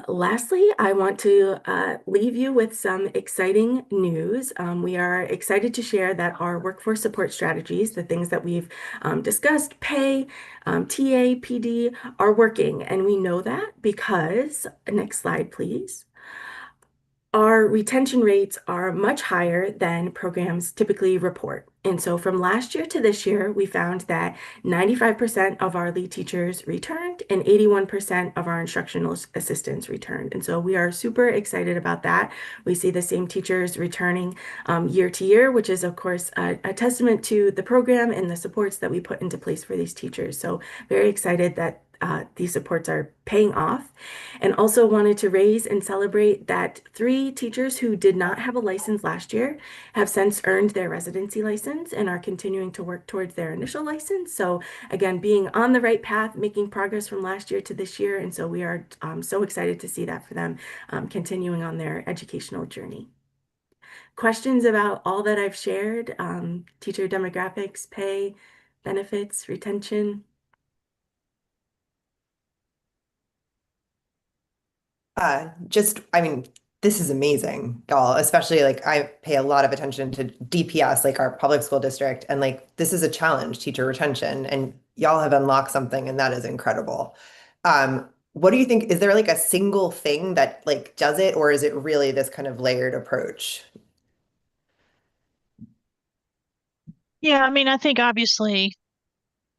Lastly, I want to leave you with some exciting news. We are excited to share that our workforce support strategies, the things that we've discussed, pay, TA, PD, are working. And we know that because, next slide, please. Our retention rates are much higher than programs typically report. And so from last year to this year, we found that 95% of our lead teachers returned and 81% of our instructional assistants returned. And so we are super excited about that. We see the same teachers returning year to year, which is, of course, a testament to the program and the supports that we put into place for these teachers. So very excited that these supports are paying off. And also wanted to raise and celebrate that 3 teachers who did not have a license last year have since earned their residency license and are continuing to work towards their initial license. So again, being on the right path, making progress from last year to this year. And so we are so excited to see that for them continuing on their educational journey. Questions about all that I've shared, teacher demographics, pay, benefits, retention? I mean, this is amazing, y'all, especially like I pay a lot of attention to DPS, like our public school district, and like this is a challenge, teacher retention, and y'all have unlocked something, and that is incredible. What do you think? Is there like a single thing that like does it, or is it really this kind of layered approach? Yeah, I mean, I think obviously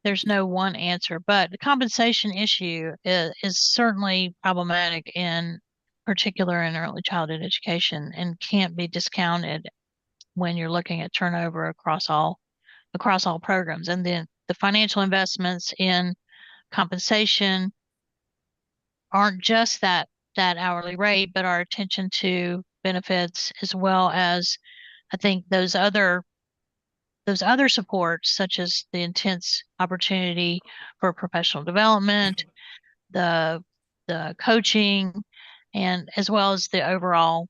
there's no one answer, but the compensation issue is certainly problematic in particular in early childhood education and can't be discounted when you're looking at turnover across all programs. And then the financial investments in compensation aren't just that hourly rate, but our attention to benefits as well as I think those other supports, such as the intense opportunity for professional development, the coaching, and as well as the overall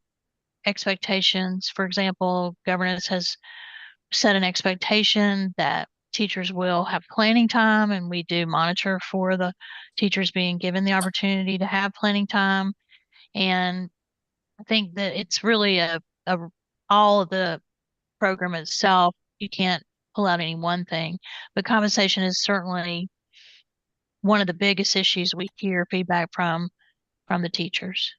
expectations. For example, governance has set an expectation that teachers will have planning time, and we do monitor for the teachers being given the opportunity to have planning time. And I think that it's really all of the program itself. You can't pull out any one thing, but compensation is certainly one of the biggest issues we hear feedback from the teachers.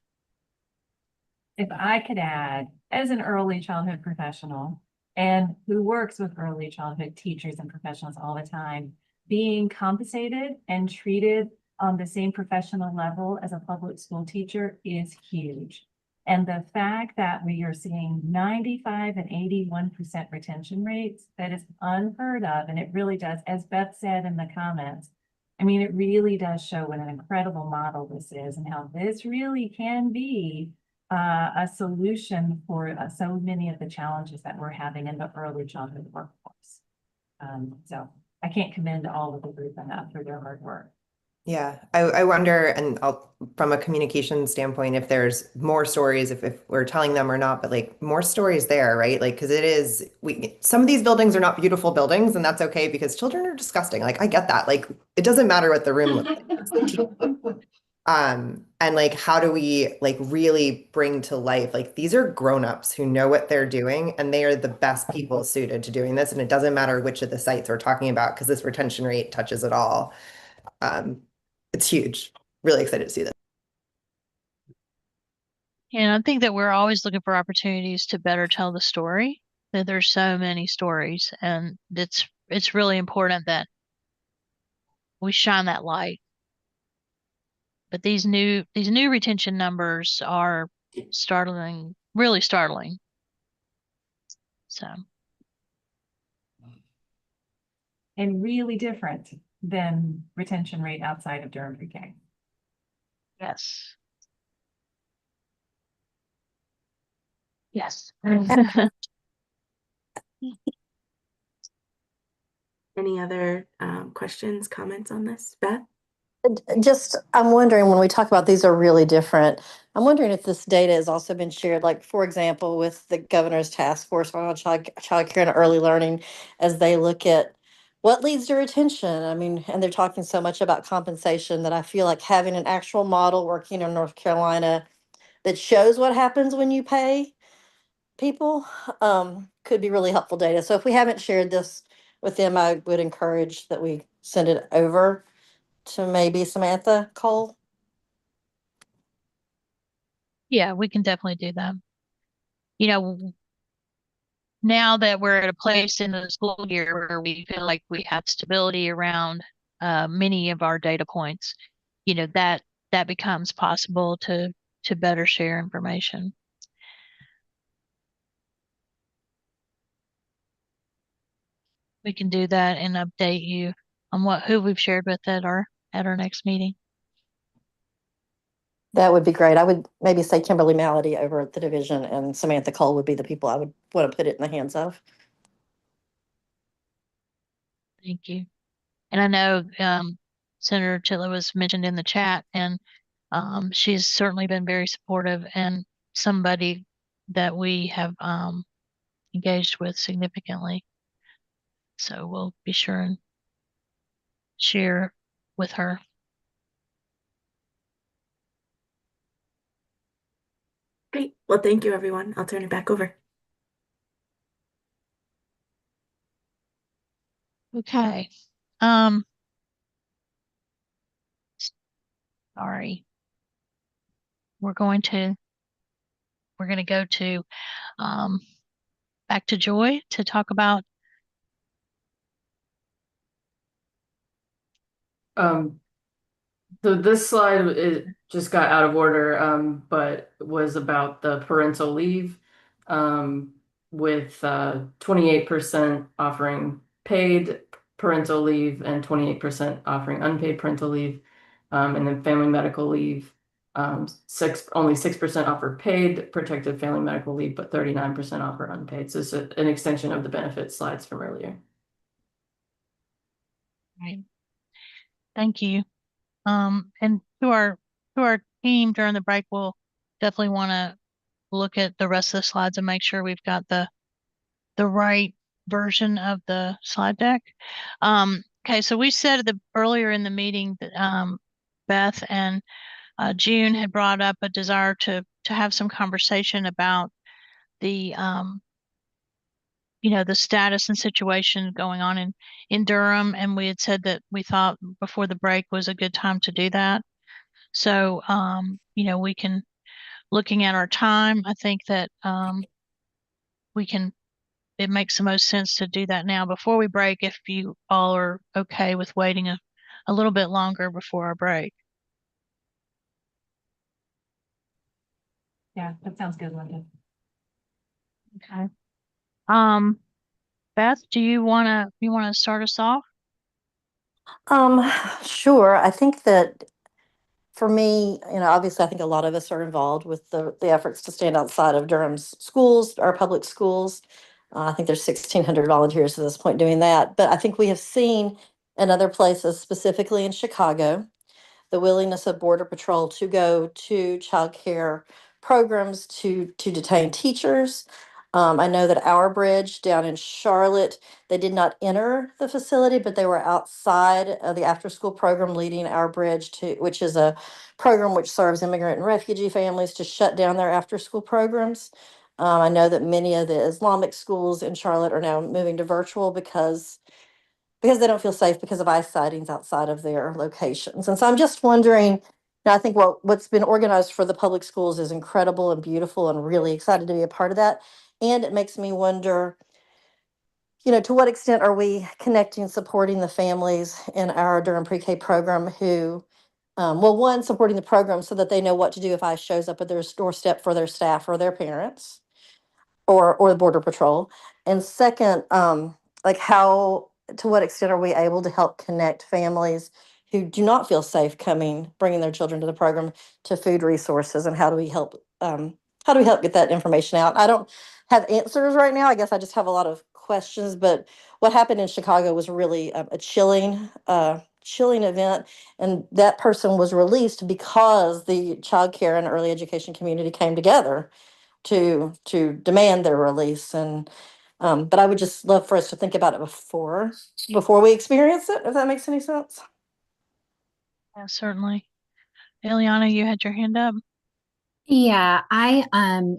If I could add, as an early childhood professional and who works with early childhood teachers and professionals all the time, being compensated and treated on the same professional level as a public school teacher is huge. And the fact that we are seeing 95 and 81% retention rates, that is unheard of. And it really does, as Beth said in the comments, I mean, it really does show what an incredible model this is and how this really can be a solution for so many of the challenges that we're having in the early childhood workforce. So I can't commend all of the group enough for their hard work. Yeah, I wonder, and from a communication standpoint, if there's more stories, if we're telling them or not, but like more stories there, right? Like, because some of these buildings are not beautiful buildings, and that's okay because children are disgusting. Like, I get that. Like, it doesn't matter what the room looks like. It's the teacher. And like, how do we like really bring to life? Like, these are grown-ups who know what they're doing, and they are the best people suited to doing this. And it doesn't matter which of the sites we're talking about because this retention rate touches it all. It's huge. Really excited to see this. And I think that we're always looking for opportunities to better tell the story. That there's so many stories, and it's really important that we shine that light. But these new retention numbers are startling, really startling. So. And really different than retention rate outside of Durham PreK. Yes. Yes. Any other questions, comments on this, Beth? I'm wondering when we talk about these are really different, I'm wondering if this data has also been shared, like, for example, with the governor's task force on child care and early learning, as they look at what leads to retention. I mean, and they're talking so much about compensation that I feel like having an actual model working in North Carolina that shows what happens when you pay people could be really helpful data. So if we haven't shared this with them, I would encourage that we send it over to maybe Samantha Cole. Yeah, we can definitely do that. You know, now that we're at a place in the school year where we feel like we have stability around many of our data points, you know, that becomes possible to better share information. We can do that and update you on who we've shared with at our next meeting. That would be great. I would maybe say Kimberly Malady over at the division, and Samantha Cole would be the people I would want to put it in the hands of. Thank you. And I know Senator Chitley was mentioned in the chat, and she's certainly been very supportive and somebody that we have engaged with significantly. So we'll be sure and share with her. Great. Well, thank you, everyone. I'll turn it back over. Okay. Sorry. We're going to go to back to Joy to talk about So this slide just got out of order, but was about the parental leave, with 28% offering paid parental leave and 28% offering unpaid parental leave, and then family medical leave. Only 6% offer paid protected family medical leave, but 39% offer unpaid. So it's an extension of the benefit slides from earlier. Right. Thank you. And to our team during the break, we'll definitely want to look at the rest of the slides and make sure we've got the right version of the slide deck. Okay, so we said earlier in the meeting that Beth and June had brought up a desire to have some conversation about the the status and situation going on in Durham, and we had said that we thought before the break was a good time to do that. So we can, looking at our time, I think that it makes the most sense to do that now before we break, if you all are okay with waiting a little bit longer before our break. Yeah, that sounds good, Linda. Okay. Beth, do you wanna start us off? Sure. I think that for me, obviously, I think a lot of us are involved with the efforts to stand outside of Durham's schools, our public schools. I think there's 1,600 volunteers at this point doing that. But I think we have seen in other places, specifically in Chicago, the willingness of Border Patrol to go to child care programs to detain teachers. I know that Our Bridge down in Charlotte, they did not enter the facility, but they were outside of the after school program leading Our Bridge to, which is a program which serves immigrant and refugee families, to shut down their after school programs. I know that many of the Islamic schools in Charlotte are now moving to virtual because they don't feel safe because of ICE sightings outside of their locations. And so I'm just wondering, I think what's been organized for the public schools is incredible and beautiful, and really excited to be a part of that. And it makes me wonder, to what extent are we connecting, supporting the families in our Durham Pre-K program who, one, supporting the program so that they know what to do if ICE shows up at their doorstep for their staff or their parents, or the Border Patrol. And second, like how, to what extent are we able to help connect families who do not feel safe bringing their children to the program, to food resources, and how do we help get that information out? I don't have answers right now. I guess I just have a lot of questions, but what happened in Chicago was really a chilling event, and that person was released because the child care and early education community came together to demand their release. And but I would just love for us to think about it before we experience it, if that makes any sense. Yeah, certainly. Eliana, you had your hand up. Yeah, I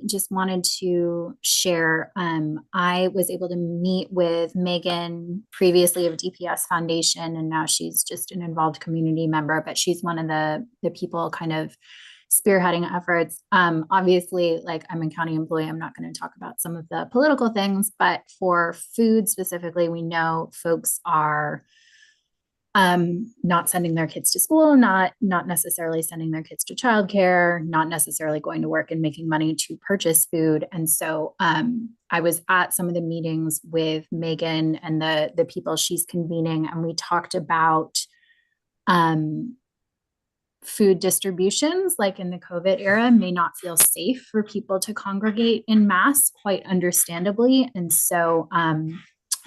just wanted to share. I was able to meet with Megan previously of DPS Foundation, and now she's just an involved community member, but she's one of the people kind of spearheading efforts. Obviously, like, I'm a county employee, I'm not going to talk about some of the political things, but for food specifically, we know folks are not sending their kids to school, not necessarily sending their kids to childcare, not necessarily going to work and making money to purchase food. And so I was at some of the meetings with Megan and the people she's convening, and we talked about food distributions, like in the COVID era, may not feel safe for people to congregate in mass, quite understandably. And so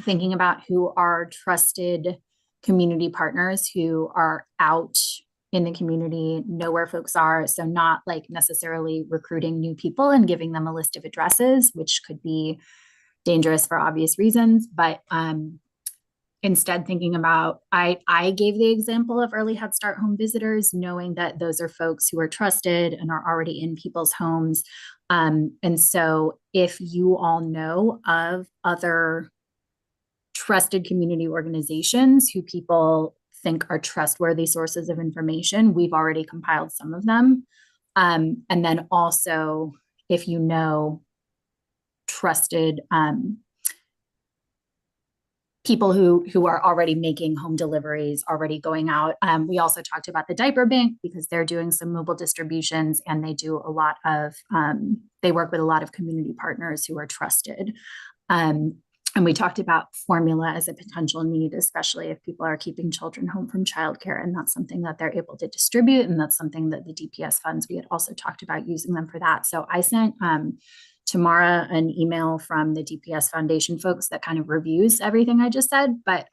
thinking about who are trusted community partners who are out in the community, know where folks are. So not like necessarily recruiting new people and giving them a list of addresses, which could be dangerous for obvious reasons, but instead thinking about, I gave the example of early Head Start home visitors, knowing that those are folks who are trusted and are already in people's homes. And so if you all know of other trusted community organizations who people think are trustworthy sources of information, we've already compiled some of them. And then also, if you know trusted people who are already making home deliveries, already going out. We also talked about the diaper bank because they're doing some mobile distributions, and they do a lot of, they work with a lot of community partners who are trusted. And we talked about formula as a potential need, especially if people are keeping children home from childcare, and that's something that they're able to distribute. And that's something that the DPS funds, we had also talked about using them for that. So I sent Tamara an email from the DPS Foundation folks that kind of reviews everything I just said, but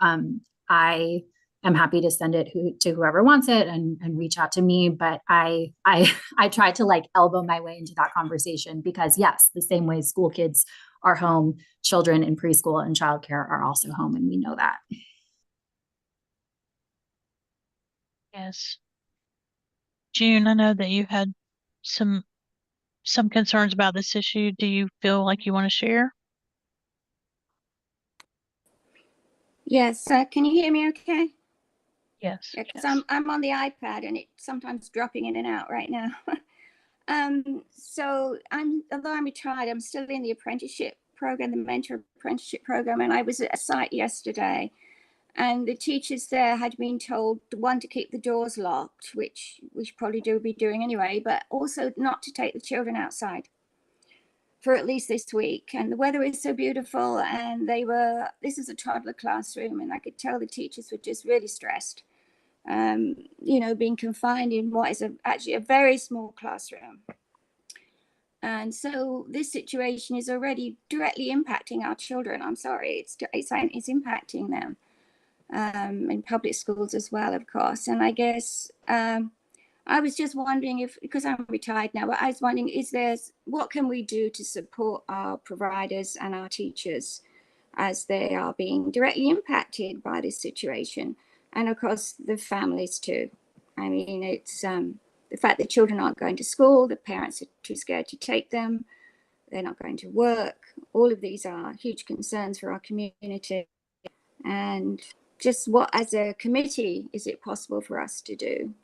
I am happy to send it to whoever wants it and reach out to me. But I tried to like elbow my way into that conversation because yes, the same way school kids are home, children in preschool and childcare are also home, and we know that. Yes. June, I know that you had some concerns about this issue. Do you feel like you want to share? Yes, can you hear me okay? Yes. Yeah, because I'm on the iPad and it's sometimes dropping in and out right now. So although I'm retired, I'm still in the apprenticeship program, the mentor apprenticeship program, and I was at a site yesterday, and the teachers there had been told, one, to keep the doors locked, which we should probably be doing anyway, but also not to take the children outside. for at least this week. And the weather is so beautiful. And this is a toddler classroom, and I could tell the teachers were just really stressed, being confined in what is actually a very small classroom. And so this situation is already directly impacting our children. I'm sorry, it's impacting them in public schools as well, of course. And I guess I was just wondering because I'm retired now, but I was wondering, what can we do to support our providers and our teachers as they are being directly impacted by this situation? And of course, the families too. I mean, it's the fact that children aren't going to school, the parents are too scared to take them, they're not going to work. All of these are huge concerns for our community. And just what, as a committee, is it possible for us to do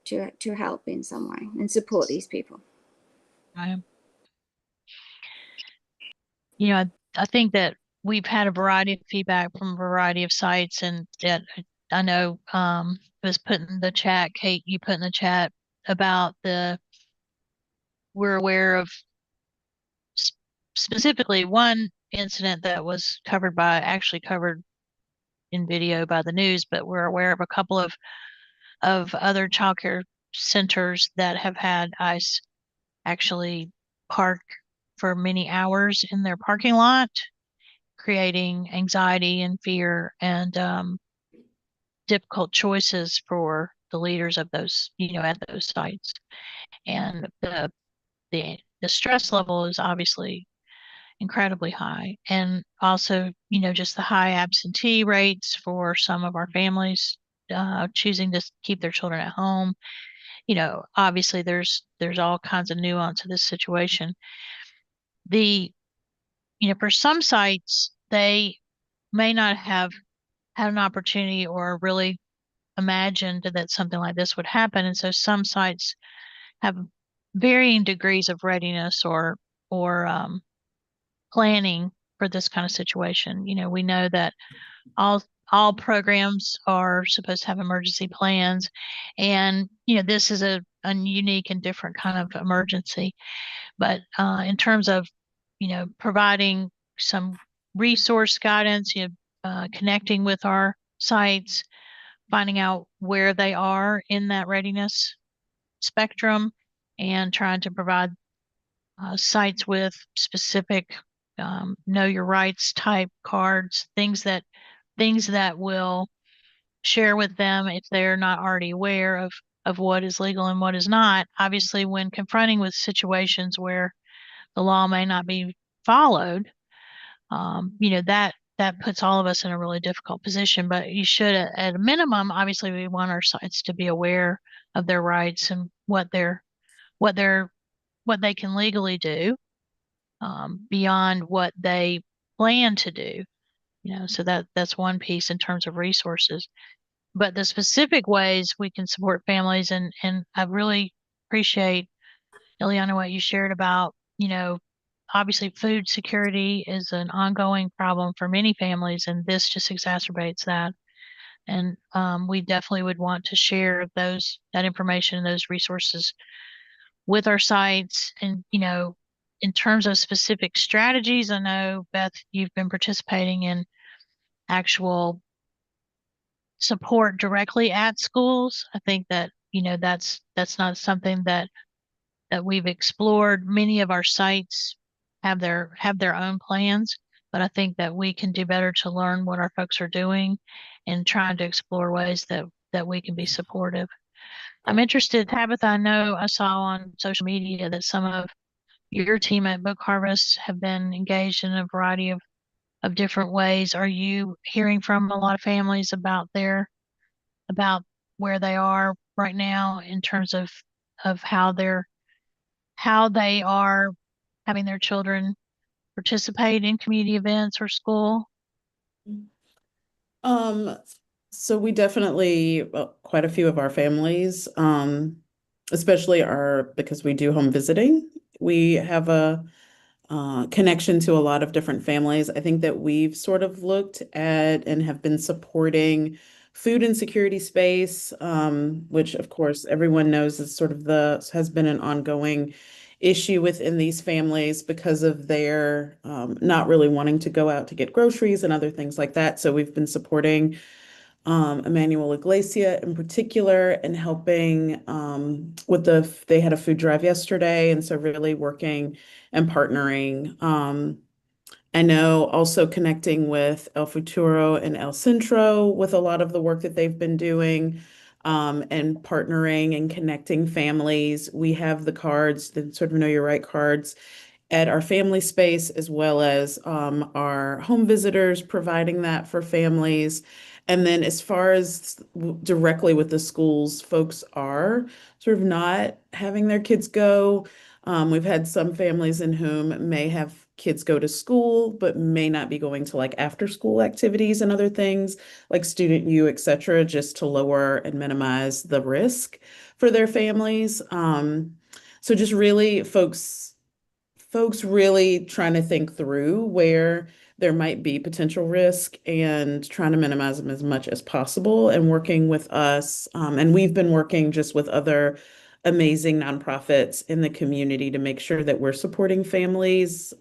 to help in some way and support these people? I think that we've had a variety of feedback from a variety of sites, and that I know was put in the chat, Kate, you put in the chat about we're aware of specifically one incident that was actually covered in video by the news, but we're aware of a couple of other childcare centers that have had ICE actually park for many hours in their parking lot, creating anxiety and fear and difficult choices for the leaders of those, at those sites. And the stress level is obviously incredibly high. And also, just the high absentee rates for some of our families choosing to keep their children at home. Obviously there's all kinds of nuance to this situation. For some sites, they may not have had an opportunity or really imagined that something like this would happen. And so some sites have varying degrees of readiness or planning for this kind of situation. We know that all programs are supposed to have emergency plans, and this is a unique and different kind of emergency. But in terms of providing some resource guidance, connecting with our sites, finding out where they are in that readiness spectrum, and trying to provide sites with specific know your rights type cards, things that will share with them if they're not already aware of what is legal and what is not. Obviously, when confronting with situations where the law may not be followed, that puts all of us in a really difficult position. But you should, at a minimum, obviously, we want our sites to be aware of their rights and what they can legally do beyond what they plan to do. So that's one piece in terms of resources. But the specific ways we can support families, and I really appreciate, Ileana, what you shared about, obviously food security is an ongoing problem for many families, and this just exacerbates that. And we definitely would want to share that information and those resources with our sites. And, in terms of specific strategies, I know, Beth, you've been participating in actual support directly at schools. I think that, that's not something that we've explored. Many of our sites have their own plans, but I think that we can do better to learn what our folks are doing and trying to explore ways that we can be supportive. I'm interested, Tabitha, I know I saw on social media that some of your team at Book Harvest have been engaged in a variety of different ways. Are you hearing from a lot of families about where they are right now in terms of how they are having their children participate in community events or school? So we definitely, quite a few of our families, especially because we do home visiting, we have a connection to a lot of different families. I think that we've sort of looked at and have been supporting food insecurity space, which of course everyone knows is has been an ongoing issue within these families because of their not really wanting to go out to get groceries and other things like that. So we've been supporting Emmanuel Iglesia in particular and helping with they had a food drive yesterday. And so really working and partnering. I know also connecting with El Futuro and El Centro with a lot of the work that they've been doing and partnering and connecting families. We have the cards, the sort of Know Your Right cards at our family space, as well as our home visitors, providing that for families. And then as far as directly with the schools, folks are sort of not having their kids go. We've had some families in whom may have kids go to school, but may not be going to like after school activities and other things like Student U, et cetera, just to lower and minimize the risk for their families. So just really folks really trying to think through where there might be potential risk and trying to minimize them as much as possible and working with us. And we've been working just with other amazing nonprofits in the community to make sure that we're supporting families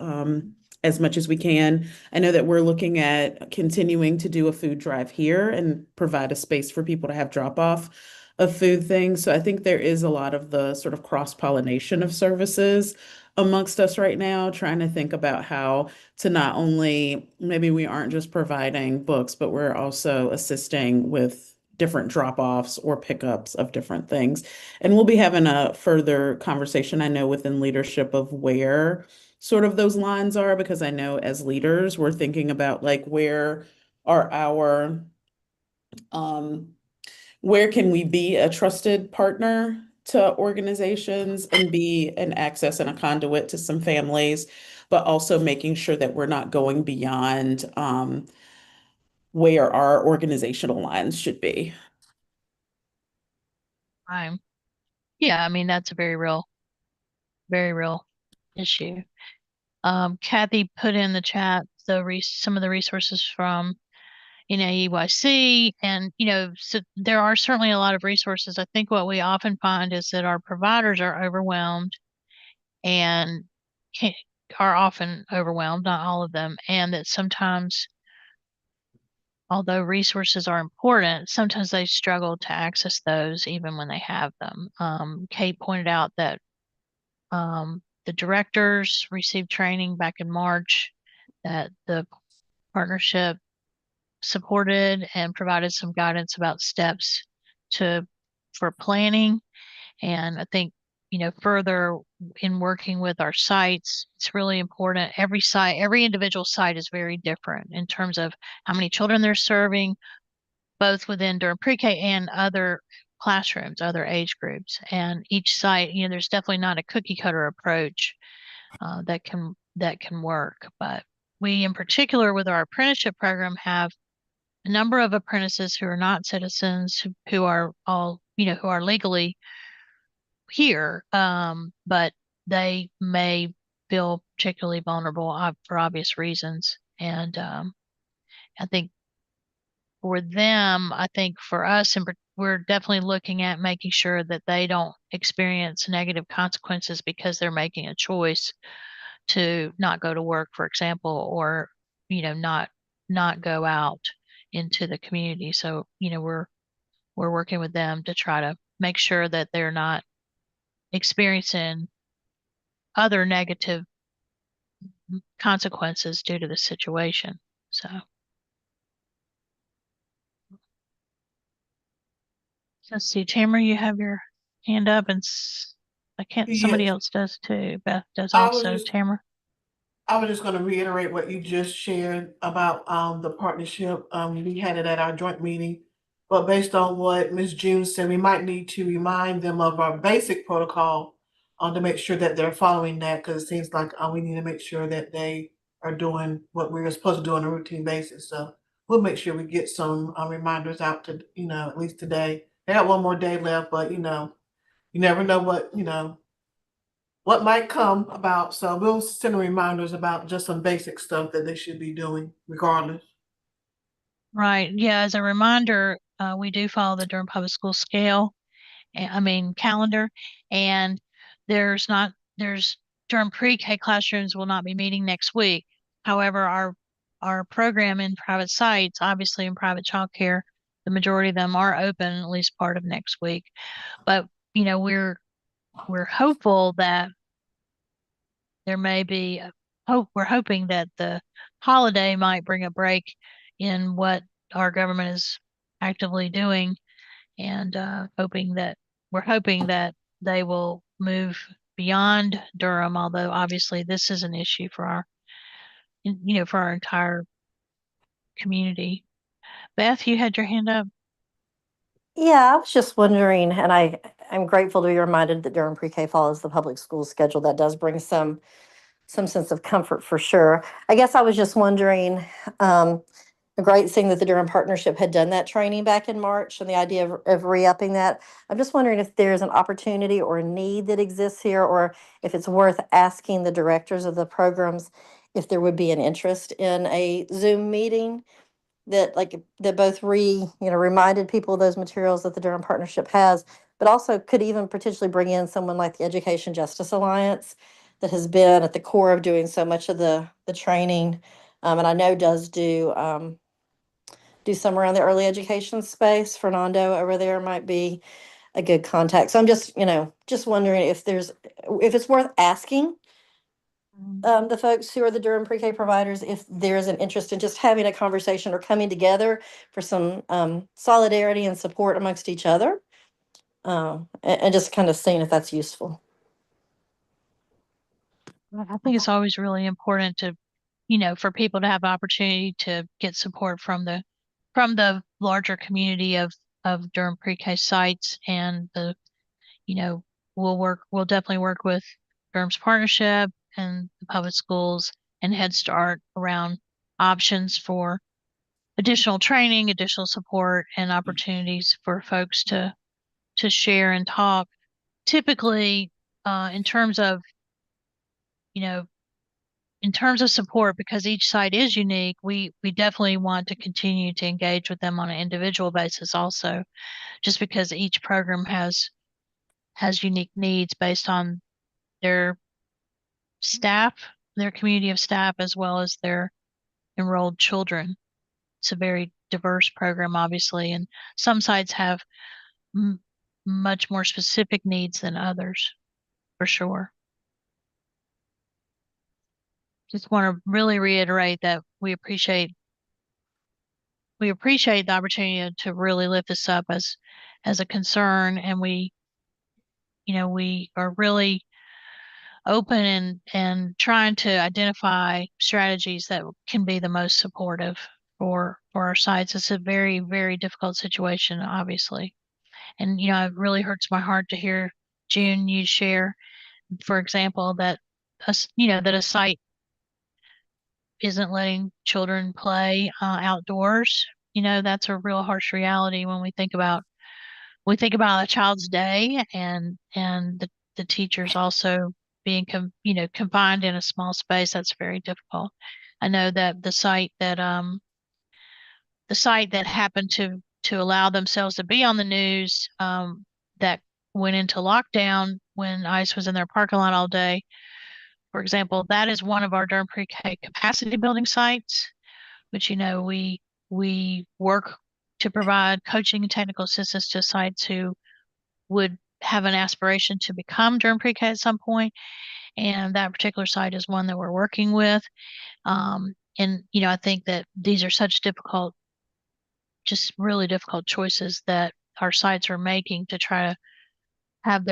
as much as we can. I know that we're looking at continuing to do a food drive here and provide a space for people to have drop off of food things. So I think there is a lot of the sort of cross-pollination of services amongst us right now, trying to think about how to not only maybe we aren't just providing books, but we're also assisting with different drop-offs or pickups of different things. And we'll be having a further conversation, I know, within leadership of where sort of those lines are, because I know as leaders, we're thinking about like where are our where can we be a trusted partner to organizations and be an access and a conduit to some families, but also making sure that we're not going beyond where our organizational lines should be. Yeah, I mean, that's a very real issue. Kathy put in the chat some of the resources from EYC, and so there are certainly a lot of resources. I think what we often find is that our providers are overwhelmed and are often overwhelmed, not all of them, and that sometimes, although resources are important, sometimes they struggle to access those even when they have them. Kate pointed out that the directors received training back in March, that the partnership supported and provided some guidance about steps for planning. And I think, further in working with our sites, it's really important. Every individual site is very different in terms of how many children they're serving, both within Durham PreK and other classrooms, other age groups. And each site, there's definitely not a cookie cutter approach that can work. But we, in particular, with our apprenticeship program, have a number of apprentices who are not citizens, who are all, who are legally here, but they may feel particularly vulnerable for obvious reasons. And I think for them, I think for us, and we're definitely looking at making sure that they don't experience negative consequences because they're making a choice to not go to work, for example, or not go out into the community. So we're working with them to try to make sure that they're not experiencing other negative consequences due to the situation. So let's see, Tamara, you have your hand up, and I can't. Somebody Yes, else does too. Beth does I was also. just Tamara. I was just going to reiterate what you just shared about the partnership. We had it at our joint meeting, but based on what Ms. June said, we might need to remind them of our basic protocol to make sure that they're following that, because it seems like we need to make sure that they are doing what we're supposed to do on a routine basis. So we'll make sure we get some reminders out to, at least today. They got one more day left, but you never know what might come about. So we'll send reminders about just some basic stuff that they should be doing regardless. Right. Yeah. As a reminder, we do follow the Durham Public School scale. I mean calendar, and there's not Durham PreK classrooms will not be meeting next week. However, our program in private sites, obviously in private childcare, the majority of them are open at least part of next week. But we're hopeful that there may be we're hoping that the holiday might bring a break in what our government is actively doing, and we're hoping that they will move beyond Durham, although obviously this is an issue for our entire community. Beth, you had your hand up. Yeah, I was just wondering, and I'm grateful to be reminded that Durham Pre-K follows the public school schedule. That does bring some sense of comfort for sure. I guess I was just wondering, a great thing that the Durham Partnership had done that training back in March, and the idea of re-upping that. I'm just wondering if there's an opportunity or a need that exists here, or if it's worth asking the directors of the programs if there would be an interest in a Zoom meeting that both reminded people of those materials that the Durham Partnership has, but also could even potentially bring in someone like the Education Justice Alliance that has been at the core of doing so much of the training, and I know does do some around the early education space. Fernando over there might be a good contact. So I'm just wondering if it's worth asking the folks who are the Durham Pre-K providers if there's an interest in just having a conversation or coming together for some solidarity and support amongst each other, and just kind of seeing if that's useful. I think it's always really important to, for people to have opportunity to get support from the larger community of Durham Pre-K sites, and we'll definitely work with Durham's Partnership and the public schools and Head Start around options for additional training, additional support, and opportunities for folks to share and talk. Typically, in terms of support, because each site is unique, we definitely want to continue to engage with them on an individual basis also, just because each program has unique needs based on their staff, their community of staff, as well as their enrolled children. It's a very diverse program, obviously, and some sites have much more specific needs than others, for sure. Just want to really reiterate that we appreciate the opportunity to really lift this up as a concern, and we are really open and trying to identify strategies that can be the most supportive for our sites. It's a very, very difficult situation, obviously. And, it really hurts my heart to hear, June, you share, for example, that that a site isn't letting children play outdoors. That's a real harsh reality when we think about a child's day, and the teachers also being confined in a small space. That's very difficult. I know that the site that happened to allow themselves to be on the news, that went into lockdown when ICE was in their parking lot all day, for example, that is one of our Durham Pre-K capacity building sites, which we work to provide coaching and technical assistance to sites who would have an aspiration to become Durham Pre-K at some point. And that particular site is one that we're working with. And I think that these are such just really difficult choices that our sites are making to try to have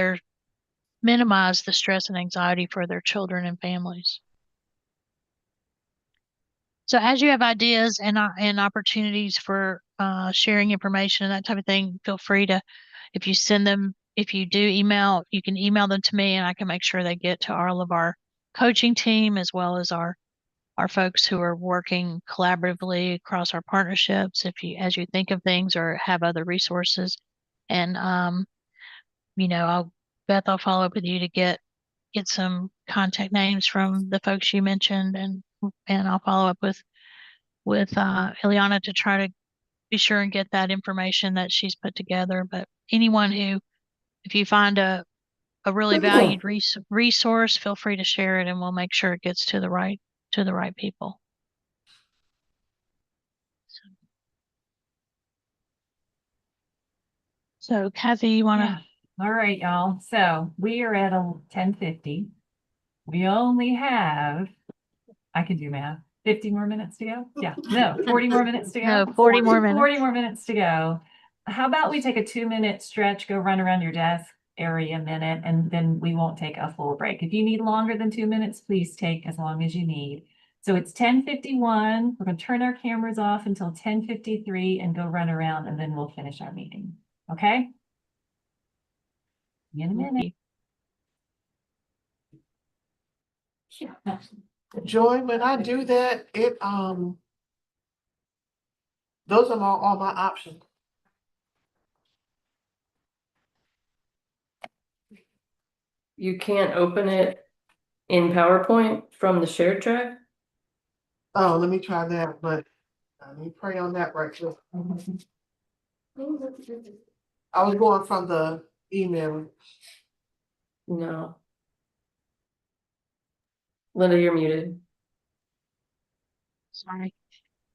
minimize the stress and anxiety for their children and families. So as you have ideas and opportunities for sharing information and that type of thing, feel free to, if you do email, you can email them to me, and I can make sure they get to all of our coaching team, as well as our folks who are working collaboratively across our partnerships, as you think of things or have other resources. And Beth, I'll follow up with you to get some contact names from the folks you mentioned, and I'll follow up with Ileana to try to be sure and get that information that she's put together. But anyone who, if you find a a really valued resource, feel free to share it and we'll make sure it gets to the right people. So Kathy, you want to? All right, y'all. So we are at 10:50. We only have, I can do math, 50 more minutes to go. Yeah, no, 40 more minutes to go. No, 40 more minutes. 40 more minutes to go. How about we take a 2-minute stretch, go run around your desk area a minute, and then we won't take a full break. If you need longer than 2 minutes, please take as long as you need. So it's 10:51. We're going to turn our cameras off until 10:53 and go run around, and then we'll finish our meeting. Okay? In a minute. Joy, when I do that, those are all my options. You can't open it in PowerPoint from the shared drive? Oh, let me try that, but let me pray on that right quick. I was going from the email. No. Linda, you're muted. Sorry.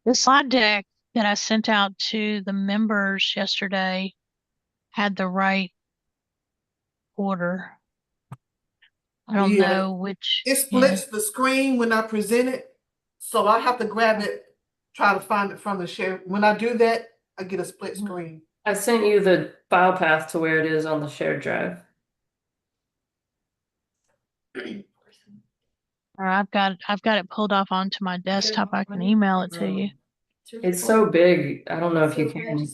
The slide deck that I sent out to the members yesterday had the right order. I don't know which. It splits the screen when I present it, so I have to grab it, try to find it from the share. When I do that, I get a split screen. I sent you the file path to where it is on the shared drive. Or I've got it pulled off onto my desktop. I can email it to you. It's so big. I don't know if you can.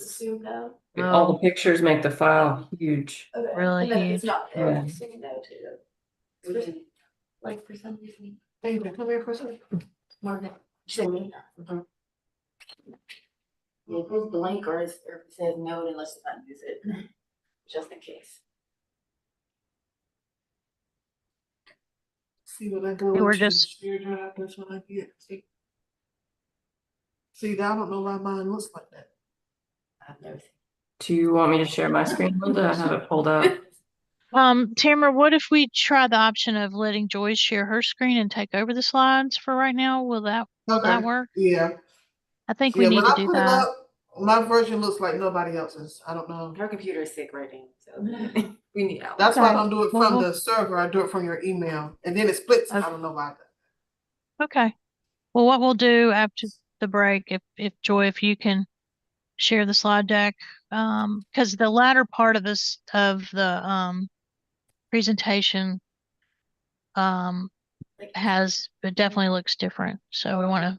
All the pictures make the file huge. Really huge. Yeah. Like for some reason. Hey, come here for a second. Margaret, say me. It goes blank or it says no unless you unuse it, just in case. See what I go. They were just. That's what I get. See, I don't know why mine looks like that. I've never seen. Do you want me to share my screen, Linda? I have it pulled up. Tamara, what if we try the option of letting Joyce share her screen and take over the slides for right now? Will that work? Yeah. I think we need to do that. My version looks like nobody else's. I don't know. Her computer is sick right now, so we need help. That's why I don't do it from the server. I do it from your email, and then it splits. Okay. I don't know why. Okay. Well, what we'll do after the break, if Joy, if you can share the slide deck, because the latter part of the presentation it definitely looks different. So we want to.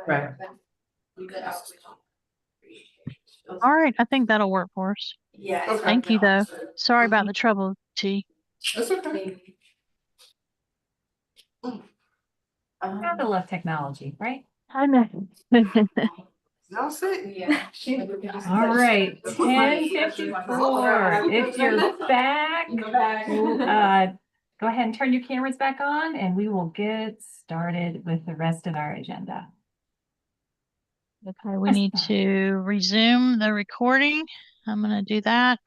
Right. All right, I think that'll work for us. Yeah. Okay. Thank you, though. Sorry about the trouble, T. That's okay. Gotta love technology, right? I know. Y'all see? Yeah. All right, 10:54. If you're back, go ahead and turn your cameras back on and we will get started with the rest of our agenda. Okay, we need to resume the recording. I'm going to do that.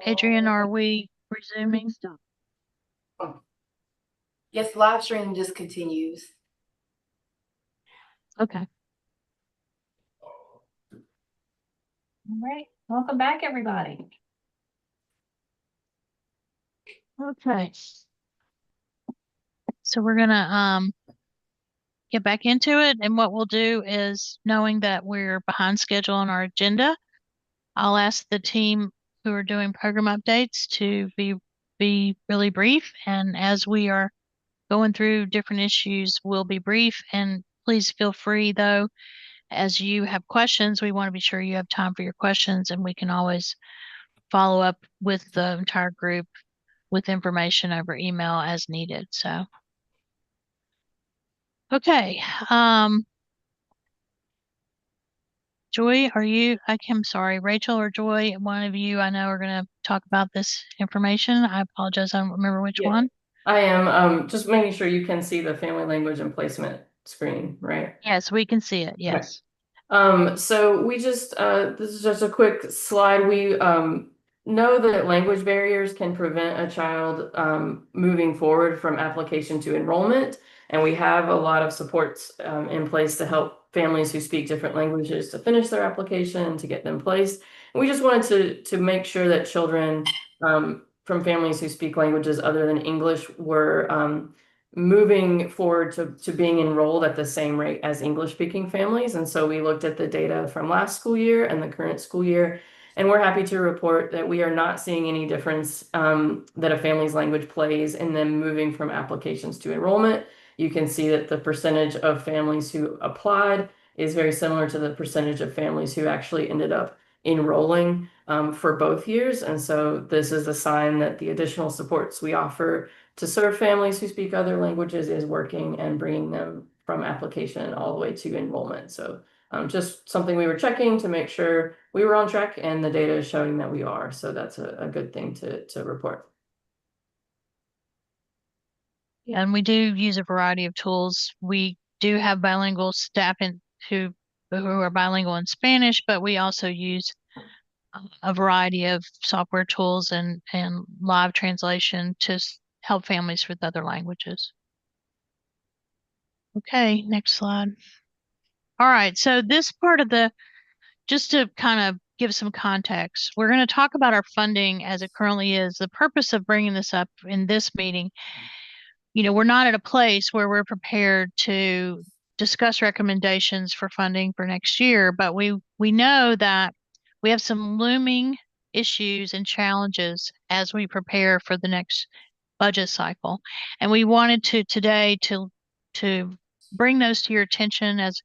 Adrian, are we resuming? Yes, live stream just continues. Okay. All right, welcome back, everybody. Okay. So we're gonna get back into it, and what we'll do is, knowing that we're behind schedule on our agenda, I'll ask the team who are doing program updates to be really brief, and as we are going through different issues, we'll be brief, and please feel free though, as you have questions, we want to be sure you have time for your questions, and we can always follow up with the entire group with information over email as needed. So, okay. Joy, I'm sorry, Rachel or Joy, one of you I know are going to talk about this information. I apologize. I don't remember which one. I am just making sure you can see the family language and placement screen, right? Yes, we can see it. Yes. So we just, this is just a quick slide. We know that language barriers can prevent a child moving forward from application to enrollment. And we have a lot of supports in place to help families who speak different languages to finish their application, to get them placed. And we just wanted to make sure that children from families who speak languages other than English were moving forward to being enrolled at the same rate as English speaking families. And so we looked at the data from last school year and the current school year. And we're happy to report that we are not seeing any difference that a family's language plays in them moving from applications to enrollment. You can see that the percentage of families who applied is very similar to the percentage of families who actually ended up enrolling for both years. And so this is a sign that the additional supports we offer to serve families who speak other languages is working and bringing them from application all the way to enrollment. So just something we were checking to make sure we were on track, and the data is showing that we are. So that's a good thing to report. Yeah, and we do use a variety of tools. We do have bilingual staff who are bilingual in Spanish, but we also use a variety of software tools and live translation to help families with other languages. Okay, next slide. All right, so this part of just to kind of give some context, we're going to talk about our funding as it currently is. The purpose of bringing this up in this meeting, we're not at a place where we're prepared to discuss recommendations for funding for next year, but we know that we have some looming issues and challenges as we prepare for the next budget cycle. And we wanted today to bring those to your attention as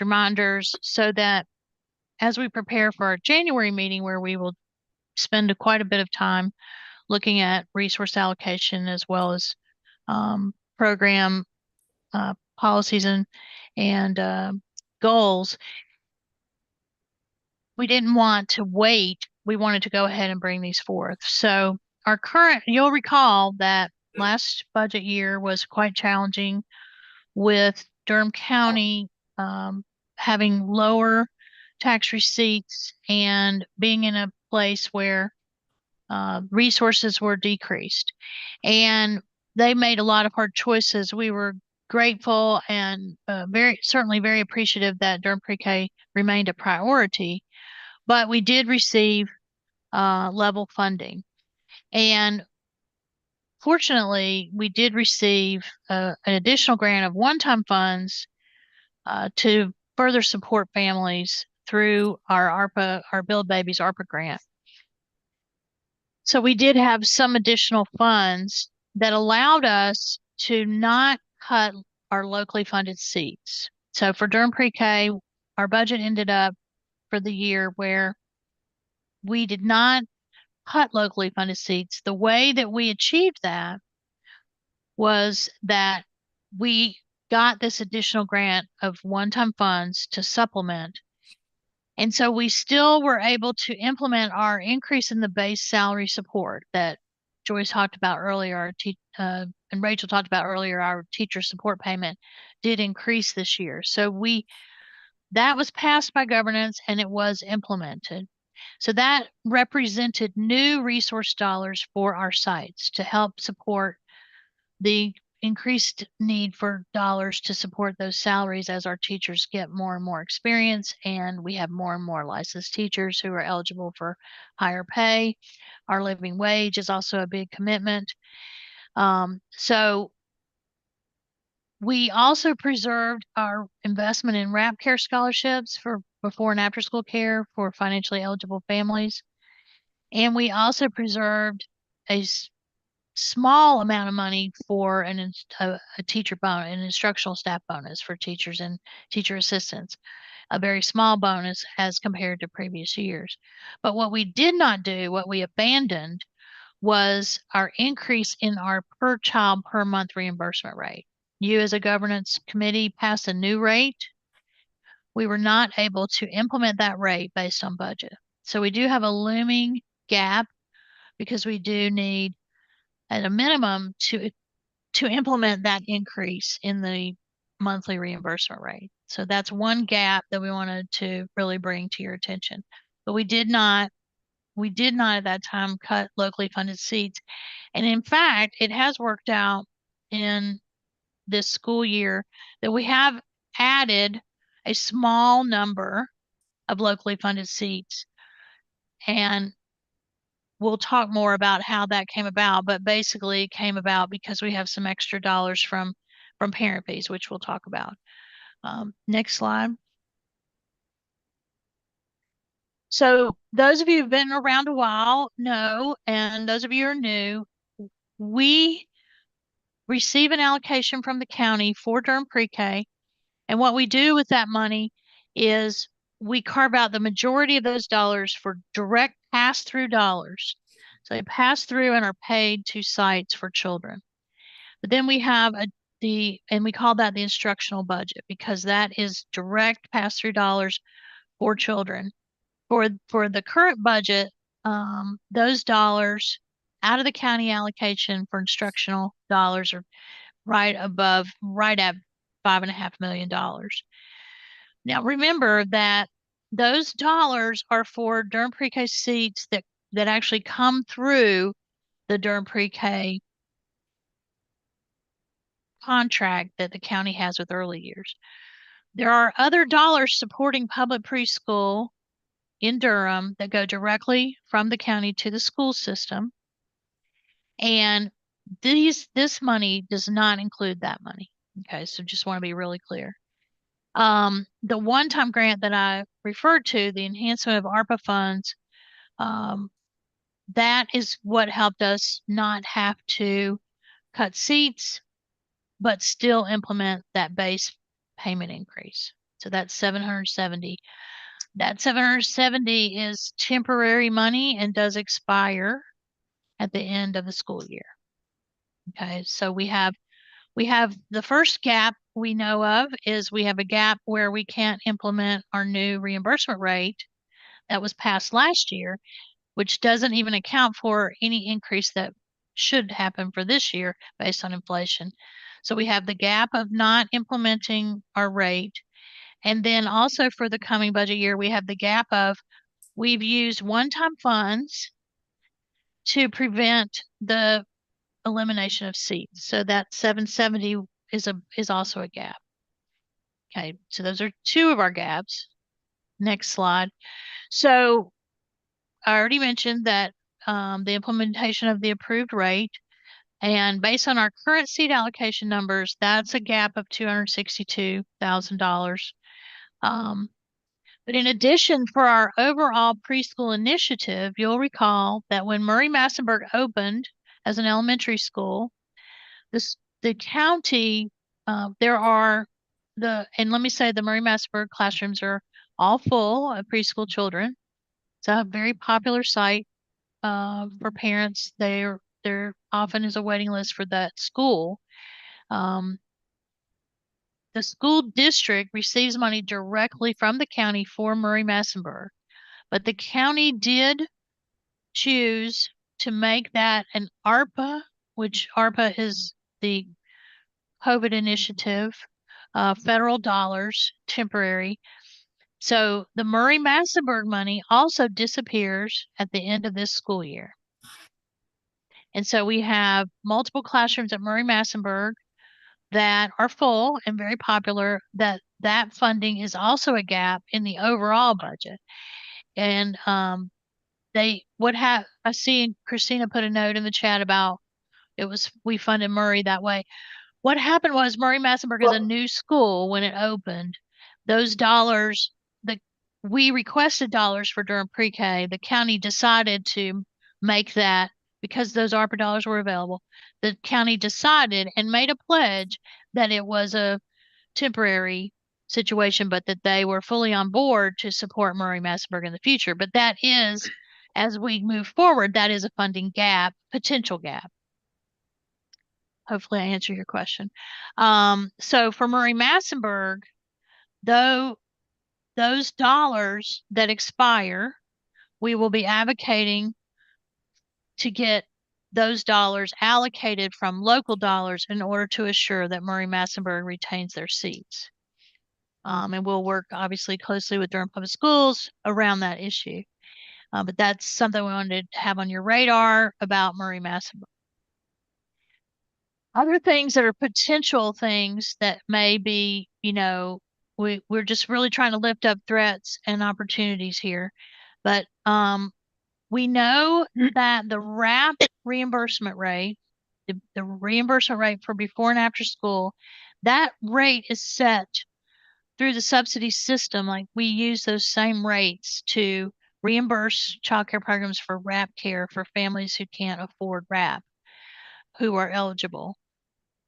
reminders, so that as we prepare for our January meeting, where we will spend quite a bit of time looking at resource allocation as well as program policies and goals, we didn't want to wait. We wanted to go ahead and bring these forth. So you'll recall that last budget year was quite challenging, with Durham County having lower tax receipts and being in a place where resources were decreased. And they made a lot of hard choices. We were grateful and certainly very appreciative that Durham PreK remained a priority, but we did receive level funding. And fortunately, we did receive an additional grant of one-time funds to further support families through our Build Babies ARPA grant. So we did have some additional funds that allowed us to not cut our locally funded seats. So for Durham PreK, our budget ended up for the year where we did not cut locally funded seats. The way that we achieved that was that we got this additional grant of one-time funds to supplement. And so we still were able to implement our increase in the base salary support that Joyce talked about earlier, and Rachel talked about earlier. Our teacher support payment did increase this year. So that was passed by governance and it was implemented. So that represented new resource dollars for our sites to help support the increased need for dollars to support those salaries as our teachers get more and more experience, and we have more and more licensed teachers who are eligible for higher pay. Our living wage is also a big commitment. So we also preserved our investment in RAP care scholarships for before and after school care for financially eligible families. And we also preserved a small amount of money for a teacher bonus, an instructional staff bonus for teachers and teacher assistants, a very small bonus as compared to previous years. But what we did not do, what we abandoned, was our increase in our per child per month reimbursement rate. You as a governance committee passed a new rate. We were not able to implement that rate based on budget. So we do have a looming gap, because we do need at a minimum to implement that increase in the monthly reimbursement rate. So that's one gap that we wanted to really bring to your attention. But we did not we did not at that time cut locally funded seats. And in fact, it has worked out in this school year that we have added a small number of locally funded seats. And we'll talk more about how that came about, but basically it came about because we have some extra dollars from parent fees, which we'll talk about. Next slide. So those of you who've been around a while know, and those of you who are new, we receive an allocation from the county for Durham PreK. And what we do with that money is we carve out the majority of those dollars for direct pass-through dollars. So they pass through and are paid to sites for children. But then we have and we call that the instructional budget because that is direct pass-through dollars for children. For the current budget, those dollars out of the county allocation for instructional dollars are right at $5.5 million. Now remember that those dollars are for Durham PreK seats that actually come through the Durham PreK contract that the county has with early years. There are other dollars supporting public preschool in Durham that go directly from the county to the school system. And this money does not include that money. Okay, so just want to be really clear. The one-time grant that I referred to, the enhancement of ARPA funds, that is what helped us not have to cut seats, but still implement that base payment increase. So that's 770. That 770 is temporary money and does expire at the end of the school year. Okay, so we have the first gap we know of is we have a gap where we can't implement our new reimbursement rate that was passed last year, which doesn't even account for any increase that should happen for this year based on inflation. So we have the gap of not implementing our rate. And then also for the coming budget year, we have the gap of we've used one-time funds to prevent the elimination of seats. So that 770 is also a gap. Okay, so those are two of our gaps. Next slide. So I already mentioned that the implementation of the approved rate, and based on our current seat allocation numbers, that's a gap of $262,000. But in addition, for our overall preschool initiative, you'll recall that when Murray-Massenburg opened as an elementary school, the county, and let me say the Murray-Massenburg classrooms are all full of preschool children. It's a very popular site for parents. There often is a waiting list for that school. The school district receives money directly from the county for Murray-Massenburg, but the county did choose to make that an ARPA, which ARPA is the COVID initiative, federal dollars, temporary. So the Murray-Massenburg money also disappears at the end of this school year. And so we have multiple classrooms at Murray-Massenburg that are full and very popular, that funding is also a gap in the overall budget. And I see Christina put a note in the chat about we funded Murray that way. What happened was Murray-Massenburg is a new school when it opened. Those dollars, we requested dollars for Durham PreK. The county decided to make that, because those ARPA dollars were available, the county decided and made a pledge that it was a temporary situation, but that they were fully on board to support Murray-Massenburg in the future. But that is, as we move forward, that is a funding gap, potential gap. Hopefully I answer your question. So for Murray-Massenburg, though, those dollars that expire, we will be advocating to get those dollars allocated from local dollars in order to assure that Murray-Massenburg retains their seats. And we'll work obviously closely with Durham Public Schools around that issue. But that's something we wanted to have on your radar about Murray-Massaburg. Other things that are potential things that may be, we're just really trying to lift up threats and opportunities here. But we know that the RAP reimbursement rate, the reimbursement rate for before and after school, that rate is set through the subsidy system. Like we use those same rates to reimburse childcare programs for RAP care for families who can't afford RAP, who are eligible.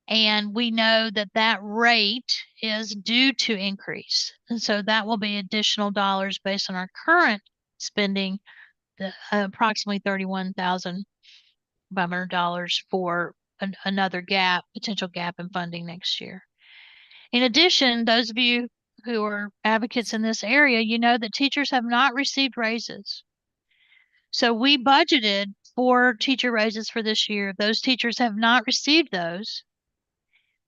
And we know that that rate is due to increase. And so that will be additional dollars based on our current spending, approximately $31,500 for another potential gap in funding next year. In addition, those of you who are advocates in this area, you know that teachers have not received raises. So we budgeted for teacher raises for this year. Those teachers have not received those.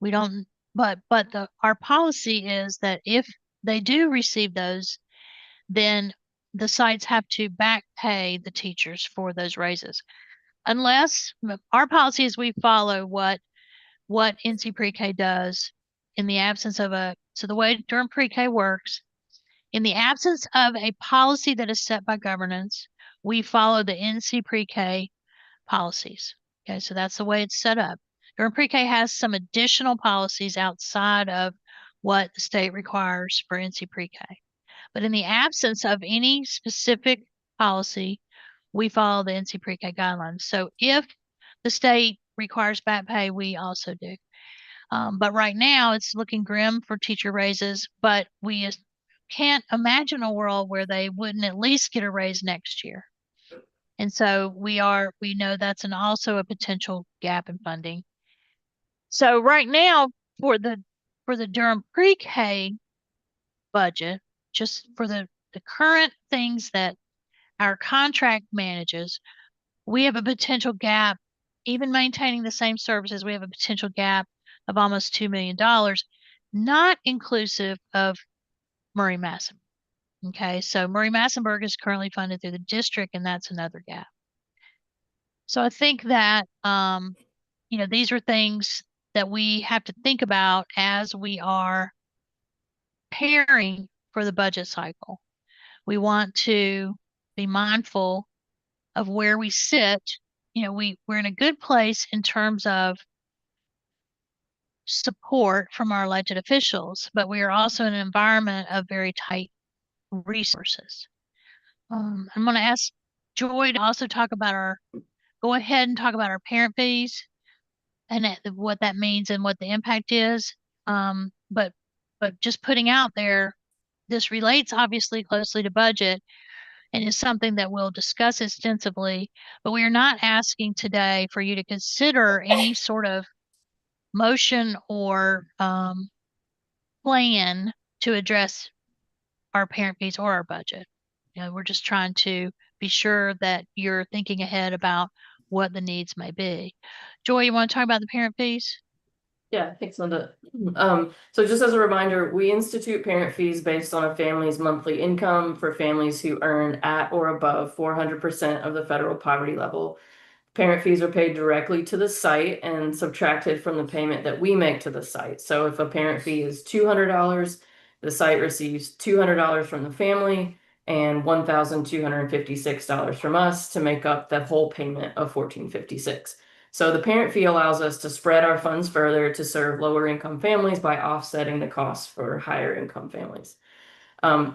We don't, but our policy is that if they do receive those, then the sites have to back pay the teachers for those raises. Unless our policy is we follow what NC PreK does in the absence of so the way Durham PreK works, in the absence of a policy that is set by governance, we follow the NC PreK policies. Okay, so that's the way it's set up. Durham PreK has some additional policies outside of what the state requires for NC PreK. But in the absence of any specific policy, we follow the NC PreK guidelines. So if the state requires back pay, we also do. But right now it's looking grim for teacher raises, but we can't imagine a world where they wouldn't at least get a raise next year. And so we know that's also a potential gap in funding. So right now for the Durham PreK budget, just for the current things that our contract manages, we have a potential gap, even maintaining the same services, we have a potential gap of almost $2 million, not inclusive of Murray-Massaburg. Okay, so Murray-Massaburg is currently funded through the district, and that's another gap. So I think that, these are things that we have to think about as we are preparing for the budget cycle. We want to be mindful of where we sit. We're in a good place in terms of support from our elected officials, but we are also in an environment of very tight resources. I'm going to ask Joy to also go ahead and talk about our parent fees and what that means and what the impact is. But just putting out there, this relates obviously closely to budget and is something that we'll discuss extensively, but we are not asking today for you to consider any sort of motion or plan to address our parent fees or our budget. We're just trying to be sure that you're thinking ahead about what the needs may be. Joy, you want to talk about the parent fees? Yeah, thanks, Linda. So just as a reminder, we institute parent fees based on a family's monthly income for families who earn at or above 400% of the federal poverty level. Parent fees are paid directly to the site and subtracted from the payment that we make to the site. So if a parent fee is $200, the site receives $200 from the family and $1,256 from us to make up that whole payment of $1,456. So the parent fee allows us to spread our funds further to serve lower income families by offsetting the costs for higher income families.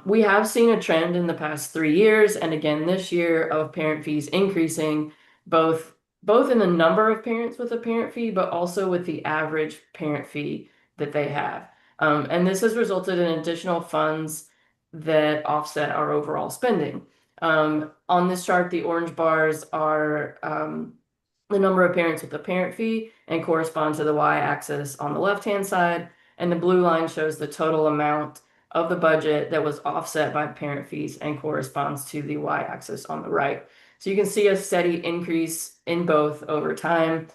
We have seen a trend in the past 3 years, and again this year, of parent fees increasing, both in the number of parents with a parent fee, but also with the average parent fee that they have. And this has resulted in additional funds that offset our overall spending. On this chart, the orange bars are the number of parents with a parent fee and correspond to the y-axis on the left-hand side, and the blue line shows the total amount of the budget that was offset by parent fees and corresponds to the y-axis on the right. So you can see a steady increase in both over time.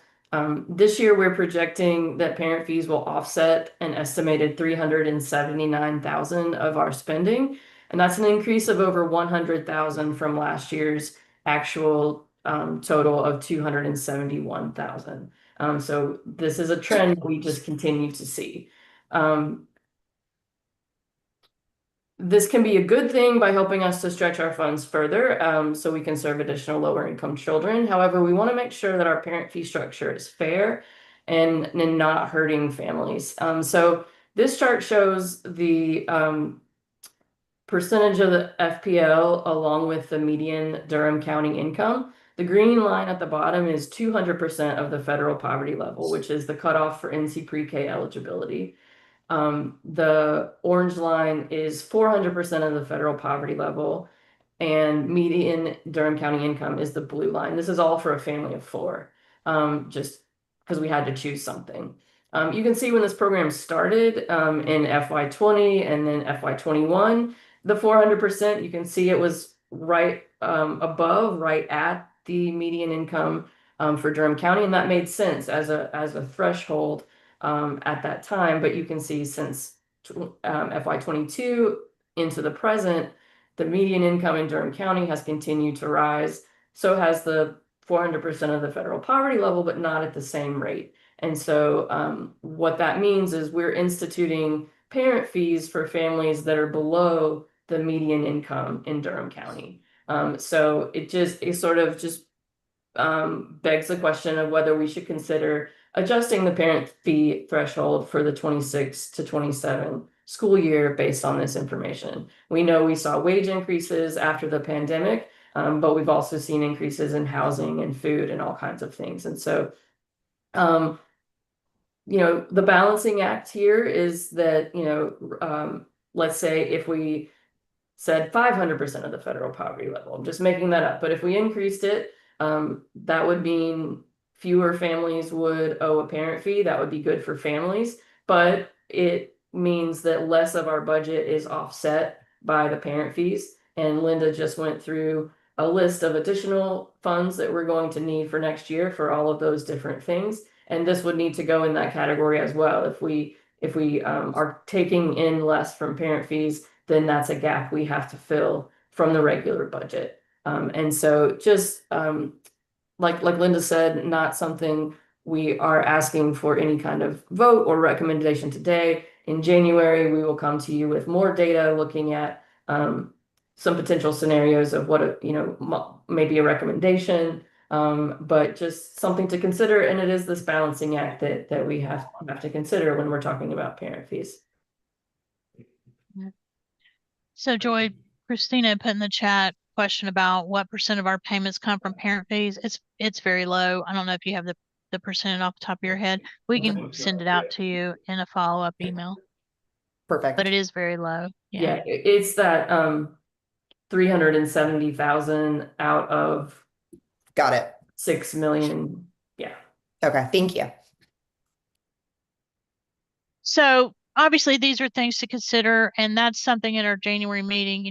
This year, we're projecting that parent fees will offset an estimated $379,000 of our spending. And that's an increase of over 100,000 from last year's actual total of 271,000. So this is a trend we just continue to see. This can be a good thing by helping us to stretch our funds further, so we can serve additional lower income children. However, we want to make sure that our parent fee structure is fair and not hurting families. So this chart shows the percentage of the FPL along with the median Durham County income. The green line at the bottom is 200% of the federal poverty level, which is the cutoff for NC pre-K eligibility. The orange line is 400% of the federal poverty level, and median Durham County income is the blue line. This is all for a family of four, just because we had to choose something. You can see when this program started in FY20 and then FY21, the 400%, you can see it was right above, right at the median income for Durham County, and that made sense as a threshold at that time. But you can see since FY22 into the present, the median income in Durham County has continued to rise. So has the 400% of the federal poverty level, but not at the same rate. And so what that means is we're instituting parent fees for families that are below the median income in Durham County. So it sort of just begs the question of whether we should consider adjusting the parent fee threshold for the 26 to 27 school year based on this information. We know we saw wage increases after the pandemic, but we've also seen increases in housing and food and all kinds of things. And so, the balancing act here is that, let's say if we said 500% of the federal poverty level, I'm just making that up, but if we increased it, that would mean fewer families would owe a parent fee. That would be good for families, but it means that less of our budget is offset by the parent fees. And Linda just went through a list of additional funds that we're going to need for next year for all of those different things. And this would need to go in that category as well. If we are taking in less from parent fees, then that's a gap we have to fill from the regular budget. And so just like Linda said, not something we are asking for any kind of vote or recommendation today. In January, we will come to you with more data looking at some potential scenarios of what maybe a recommendation, but just something to consider. And it is this balancing act that we have to consider when we're talking about parent fees. So Joy, Christina put in the chat question about what percent of our payments come from parent fees. It's very low. I don't know if you have the percent off the top of your head. We can send it out to you in a follow-up email. Perfect. But it is very low. Yeah, it's that 370,000 out of got it 6 million. Yeah. Okay, thank you. So obviously these are things to consider, and that's something in our January meeting.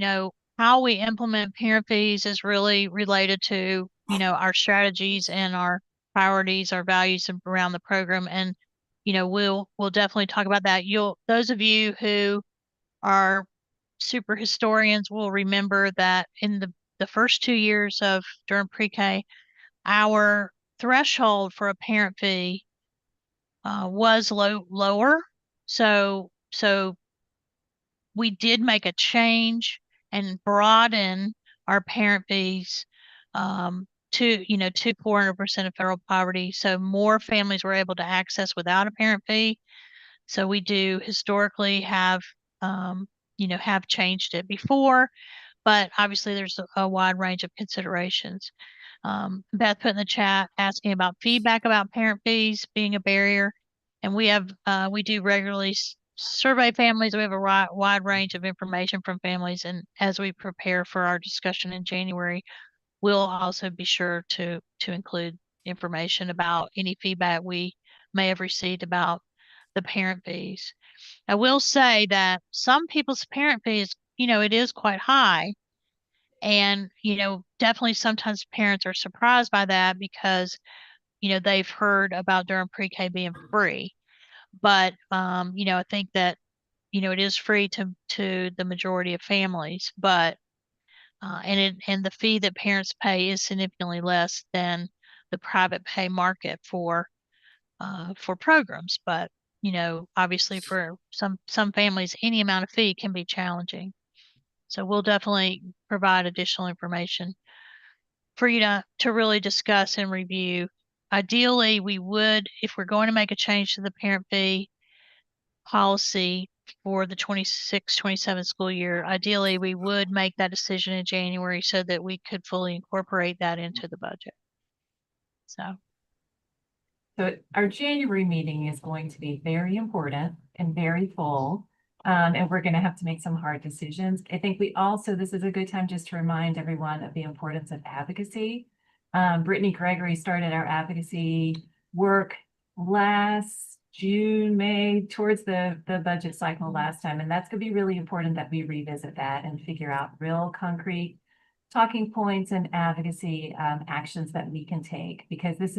How we implement parent fees is really related to our strategies and our priorities, our values around the program. And we'll definitely talk about that. Those of you who are super historians will remember that in the first 2 years of Durham pre-K, our threshold for a parent fee was lower. So we did make a change and broaden our parent fees to 400% of federal poverty. So more families were able to access without a parent fee. So we do historically have changed it before, but obviously there's a wide range of considerations. Beth put in the chat asking about feedback about parent fees being a barrier. And we do regularly survey families. We have a wide range of information from families. And as we prepare for our discussion in January, we'll also be sure to include information about any feedback we may have received about the parent fees. I will say that some people's parent fees, it is quite high. And, definitely sometimes parents are surprised by that because, they've heard about Durham pre-K being free. But, I think that it is free to the majority of families, but and the fee that parents pay is significantly less than the private pay market for programs. But obviously for some families, any amount of fee can be challenging. So we'll definitely provide additional information for you to really discuss and review. Ideally, we would, if we're going to make a change to the parent fee policy for the 26-27 school year, ideally we would make that decision in January so that we could fully incorporate that into the budget. So our January meeting is going to be very important and very full. And we're going to have to make some hard decisions. I think this is a good time just to remind everyone of the importance of advocacy. Brittany Gregory started our advocacy work last June, May, towards the budget cycle last time. And that's going to be really important that we revisit that and figure out real concrete talking points and advocacy actions that we can take, because this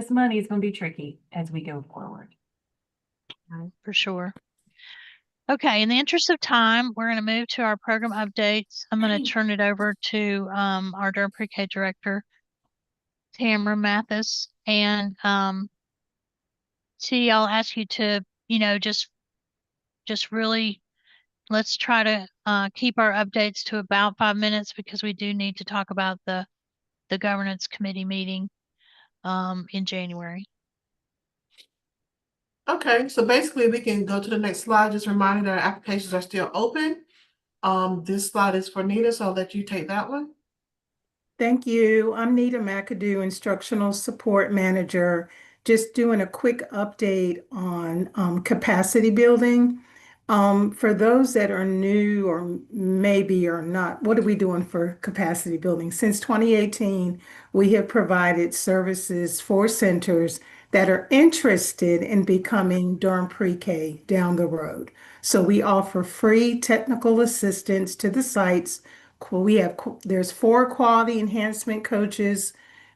money is going to be tricky as we go forward. For sure. Okay, in the interest of time, we're going to move to our program updates. I'm going to turn it over to our Durham PreK director, Tamara Mathis, and T, I'll ask you to, just really, let's try to keep our updates to about 5 minutes, because we do need to talk about the governance committee meeting in January. Okay, so basically we can go to the next slide, just reminding that our applications are still open. This slide is for Nita, so I'll let you take that one. Thank you. I'm Nita McAdoo, Instructional Support Manager. Just doing a quick update on capacity building. For those that are new or maybe are not, what are we doing for capacity building? Since 2018, we have provided services for centers that are interested in becoming Durham PreK down the road. So we offer free technical assistance to the sites. There's 4 quality enhancement coaches.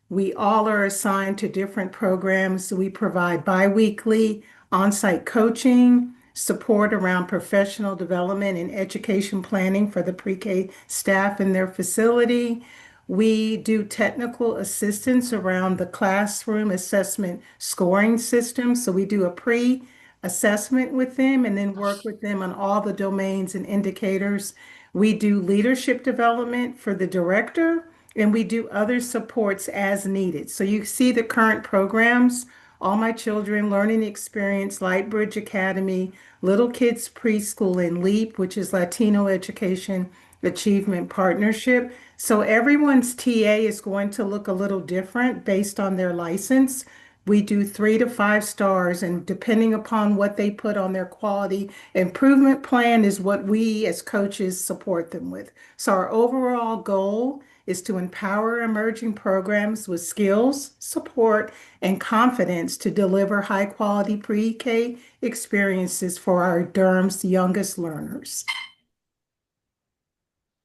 We all are assigned to different programs. So we provide biweekly on-site coaching, support around professional development and education planning for the pre-K staff in their facility. We do technical assistance around the classroom assessment scoring system. So we do a pre-assessment with them and then work with them on all the domains and indicators. We do leadership development for the director, and we do other supports as needed. So you see the current programs: All My Children, Learning Experience, Lightbridge Academy, Little Kids Preschool, and LEAP, which is Latino Education Achievement Partnership. So everyone's TA is going to look a little different based on their license. We do 3 to 5 stars, and depending upon what they put on their quality improvement plan is what we as coaches support them with. So our overall goal is to empower emerging programs with skills, support, and confidence to deliver high-quality pre-K experiences for our Durham's youngest learners.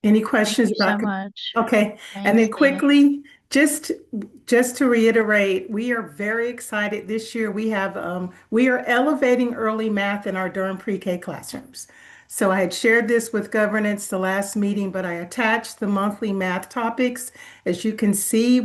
Any questions Thank you about? so much. Okay, and then Thanks, Nita. quickly, just to reiterate, we are very excited this year. We are elevating early math in our Durham pre-K classrooms. So I had shared this with governance the last meeting, but I attached the monthly math topics. As you can see,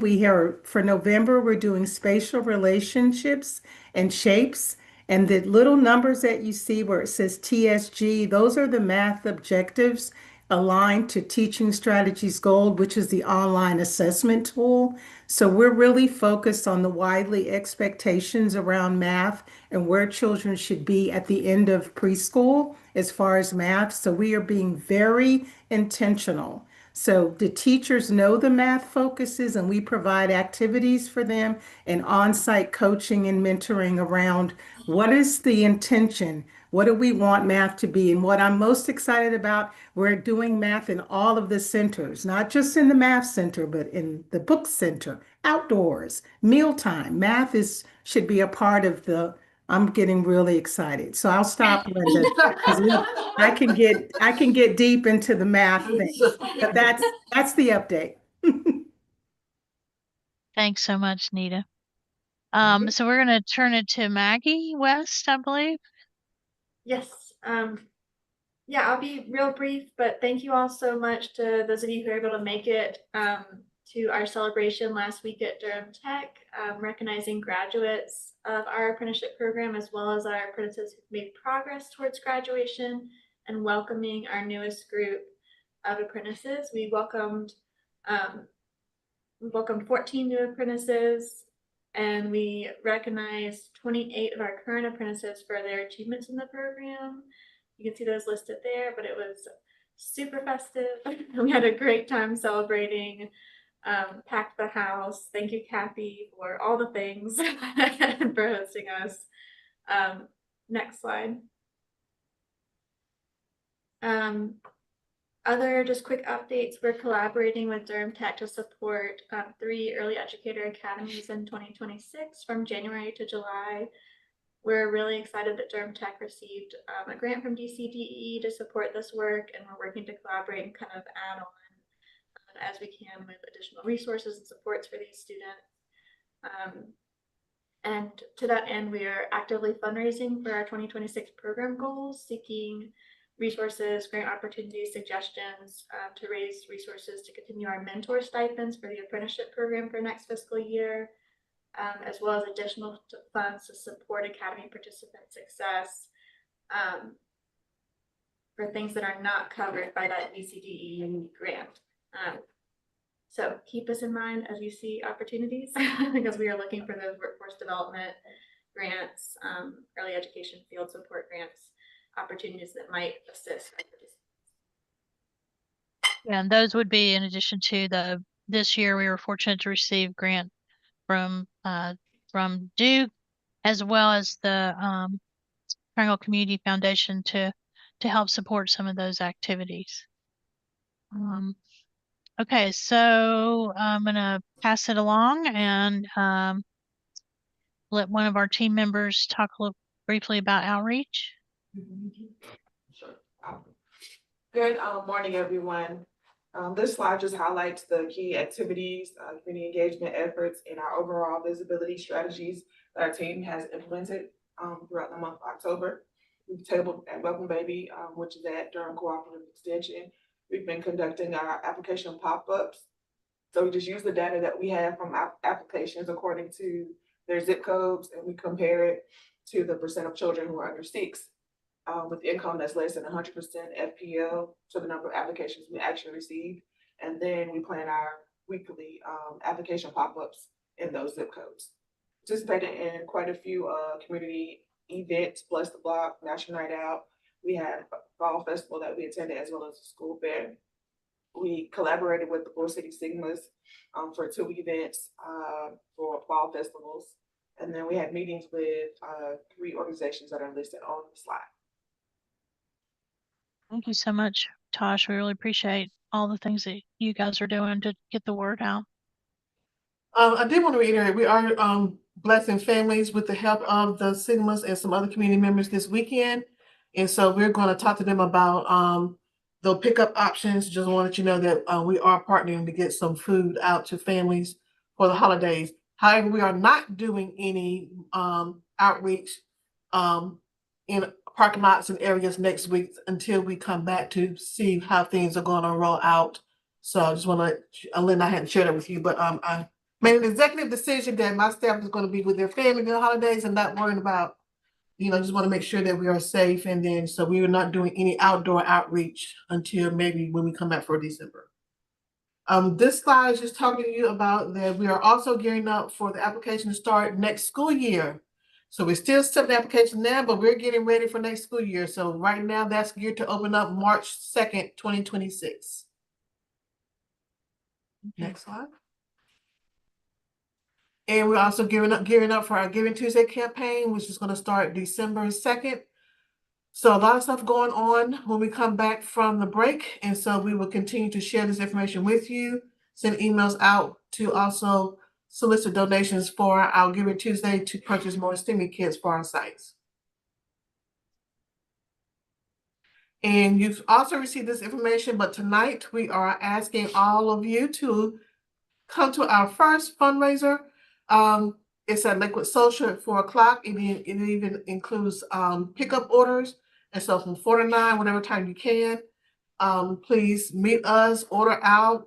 for November, we're doing spatial relationships and shapes. And the little numbers that you see where it says TSG, those are the math objectives aligned to Teaching Strategies Gold, which is the online assessment tool. So we're really focused on the widely expectations around math and where children should be at the end of preschool as far as math. So we are being very intentional. So the teachers know the math focuses, and we provide activities for them and on-site coaching and mentoring around what is the intention. What do we want math to be? And what I'm most excited about, we're doing math in all of the centers, not just in the math center, but in the book center, outdoors, mealtime. Math should be a part of I'm getting really excited. So I'll stop, Linda, because I can get deep into the math thing. But that's the update. Thanks so much, Nita. So we're going to turn it to Maggie West, I believe. Yes. Yeah, I'll be real brief, but thank you all so much to those of you who are able to make it to our celebration last week at Durham Tech, recognizing graduates of our apprenticeship program, as well as our apprentices who've made progress towards graduation, and welcoming our newest group of apprentices. We welcomed 14 new apprentices, and we recognized 28 of our current apprentices for their achievements in the program. You can see those listed there, but it was super festive. We had a great time celebrating, packed the house. Thank you, Kathy, for all the things and for hosting us. Next slide. Other just quick updates, we're collaborating with Durham Tech to support 3 early educator academies in 2026 from January to July. We're really excited that Durham Tech received a grant from DCDE to support this work, and we're working to collaborate and kind of add on as we can with additional resources and supports for these students. And to that end, we are actively fundraising for our 2026 program goals, seeking resources, grant opportunities, suggestions to raise resources to continue our mentor stipends for the apprenticeship program for next fiscal year, as well as additional funds to support academy participant success for things that are not covered by that DCDE grant. So keep us in mind as you see opportunities because we are looking for those workforce development grants, early education field support grants, opportunities that might assist our participants. Yeah, and those would be in addition to this year we were fortunate to receive grant from Duke, as well as the Triangle Community Foundation to help support some of those activities. Okay, so I'm gonna pass it along and let one of our team members talk a little briefly about outreach. Sure. Good morning, everyone. This slide just highlights the key activities, community engagement efforts, and our overall visibility strategies that our team has implemented throughout the month of October. We've tabled at Welcome Baby, which is at Durham Cooperative Extension. We've been conducting our application pop-ups. So we just use the data that we have from applications according to their zip codes, and we compare it to the percent of children who are under 6 with income that's less than 100% FPL to the number of applications we actually received. And then we plan our weekly application pop-ups in those zip codes. Participated in quite a few community events, Bless the Block, National Night Out. We had a fall festival that we attended as well as a school fair. We collaborated with the Bull City Sigmas for 2 events for fall festivals. And then we had meetings with 3 organizations that are listed on the slide. Thank you so much, Tosh. We really appreciate all the things that you guys are doing to get the word out. I did want to reiterate, we are blessing families with the help of the Sigmas and some other community members this weekend. And so we're going to talk to them about the pickup options. Just want to let you know that we are partnering to get some food out to families for the holidays. However, we are not doing any outreach in parking lots and areas next week until we come back to see how things are going to roll out. So I just want to let you, Lynn, I hadn't shared it with you, but I made an executive decision that my staff is going to be with their family during the holidays and not worrying about, just want to make sure that we are safe. And then, so we are not doing any outdoor outreach until maybe when we come back for December. This slide is just talking to you about that we are also gearing up for the application to start next school year. So we're still accepting application now, but we're getting ready for next school year. So right now that's geared to open up March 2nd, 2026. Next slide. And we're also gearing up for our Giving Tuesday campaign, which is going to start December 2nd. So a lot of stuff going on when we come back from the break. And so we will continue to share this information with you, send emails out to also solicit donations for our Giving Tuesday to purchase more STEMI kits for our sites. And you've also received this information, but tonight we are asking all of you to come to our first fundraiser. It's at Liquid Social at 4 o'clock. It even includes pickup orders. And so from 4 to 9, whatever time you can, please meet us, order out,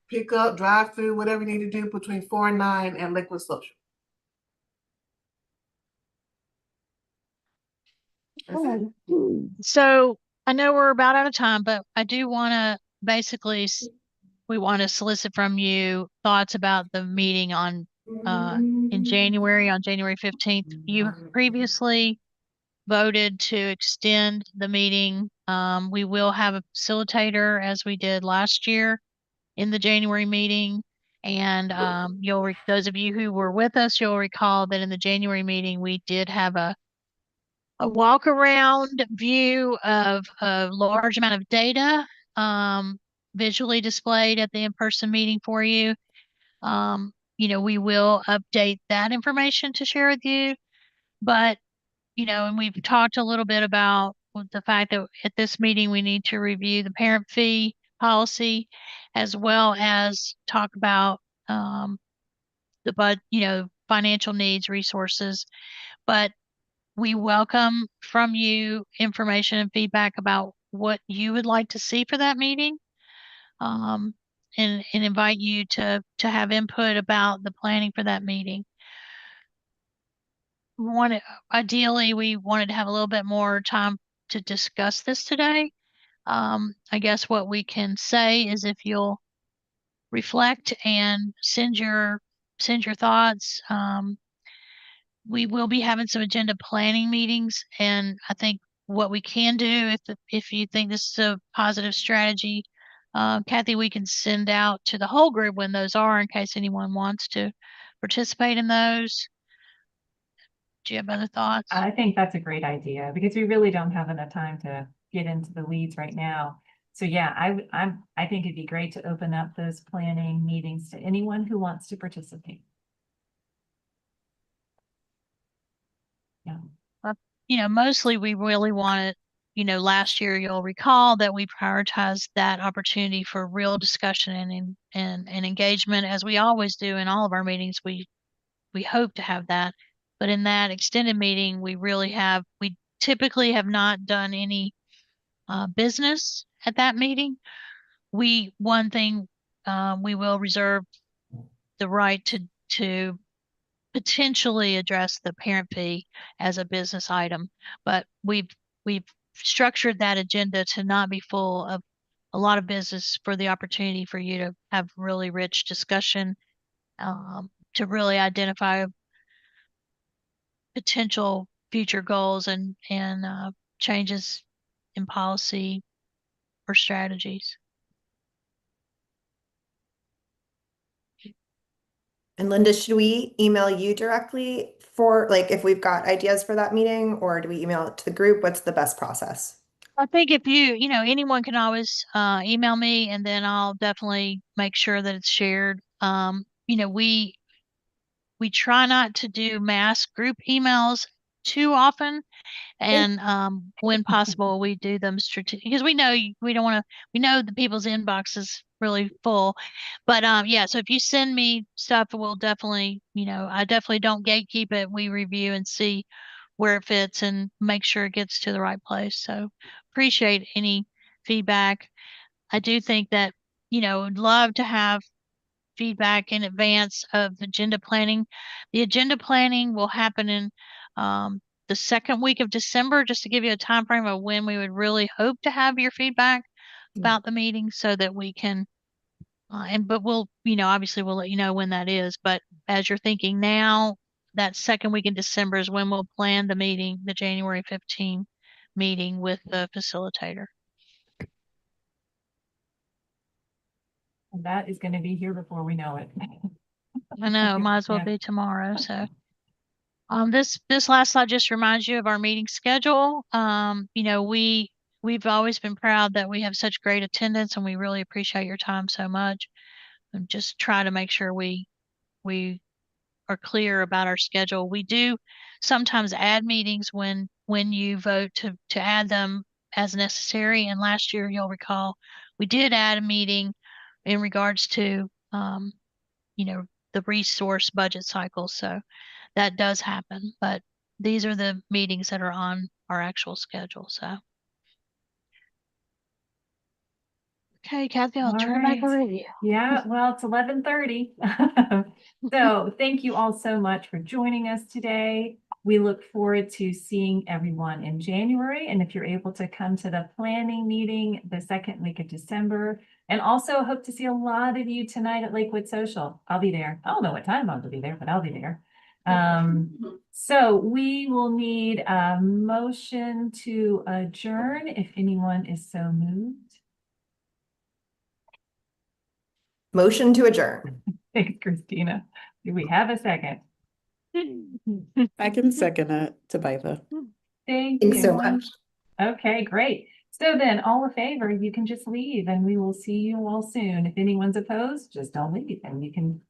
pick up, drive through, whatever you need to do between 4 and 9 at Liquid Social. So I know we're about out of time, but I do want to basically, we want to solicit from you thoughts about the meeting on in January, on January 15th. You previously voted to extend the meeting. We will have a facilitator as we did last year in the January meeting. And those of you who were with us, you'll recall that in the January meeting, we did have a walk around view of a large amount of data visually displayed at the in-person meeting for you. We will update that information to share with you, but and we've talked a little bit about the fact that at this meeting we need to review the parent fee policy, as well as talk about financial needs, resources. But we welcome from you information and feedback about what you would like to see for that meeting, and invite you to have input about the planning for that meeting. Ideally, we wanted to have a little bit more time to discuss this today. I guess what we can say is if you'll reflect and send your thoughts. We will be having some agenda planning meetings, and I think what we can do, if you think this is a positive strategy, Kathy, we can send out to the whole group when those are, in case anyone wants to participate in those. Do you have other thoughts? I think that's a great idea because we really don't have enough time to get into the weeds right now. So yeah, I think it'd be great to open up those planning meetings to anyone who wants to participate. Yeah. Mostly we really wanted, last year you'll recall that we prioritized that opportunity for real discussion and engagement, as we always do in all of our meetings. We hope to have that. But in that extended meeting, we typically have not done any business at that meeting. One thing, we will reserve the right to potentially address the parent fee as a business item, but we've structured that agenda to not be full of a lot of business, for the opportunity for you to have really rich discussion, to really identify potential future goals and changes in policy or strategies. And Linda, should we email you directly for if we've got ideas for that meeting, or do we email it to the group? What's the best process? I think if anyone can always email me, and then I'll definitely make sure that it's shared. We try not to do mass group emails too often, and when possible, we do them strategic, because we know we know the people's inbox is really full. But yeah, so if you send me stuff, we'll definitely, I definitely don't gatekeep it. We review and see where it fits and make sure it gets to the right place. So appreciate any feedback. I do think that, would love to have feedback in advance of agenda planning. The agenda planning will happen in the second week of December, just to give you a time frame of when we would really hope to have your feedback about the meeting, so that we can but we'll, obviously we'll let you know when that is. But as you're thinking now, that second week in December is when we'll plan the meeting, the January 15 meeting with the facilitator. And that is going to be here before we know it. I know, might as well be tomorrow. So this last slide just reminds you of our meeting schedule. We've always been proud that we have such great attendance, and we really appreciate your time so much. And just try to make sure we are clear about our schedule. We do sometimes add meetings when you vote to add them as necessary. And last year, you'll recall, we did add a meeting in regards to the resource budget cycle. So that does happen. But these are the meetings that are on our actual schedule. So. Okay, Kathy, I'll All turn it back right. over to you. Yeah, well, it's 11:30. So thank you all so much for joining us today. We look forward to seeing everyone in January. And if you're able to come to the planning meeting the second week of December, and also hope to see a lot of you tonight at Lakewood Social. I'll be there. I don't know what time I'll be there, but I'll be there. So we will need a motion to adjourn if anyone is so moved. Motion to adjourn. Thanks, Christina. Do we have a second? I can second it, Tabitha. Thank Thanks you. so much. Okay, great. So then all in favor, you can just leave and we will see you all soon. If anyone's opposed, just don't leave and you can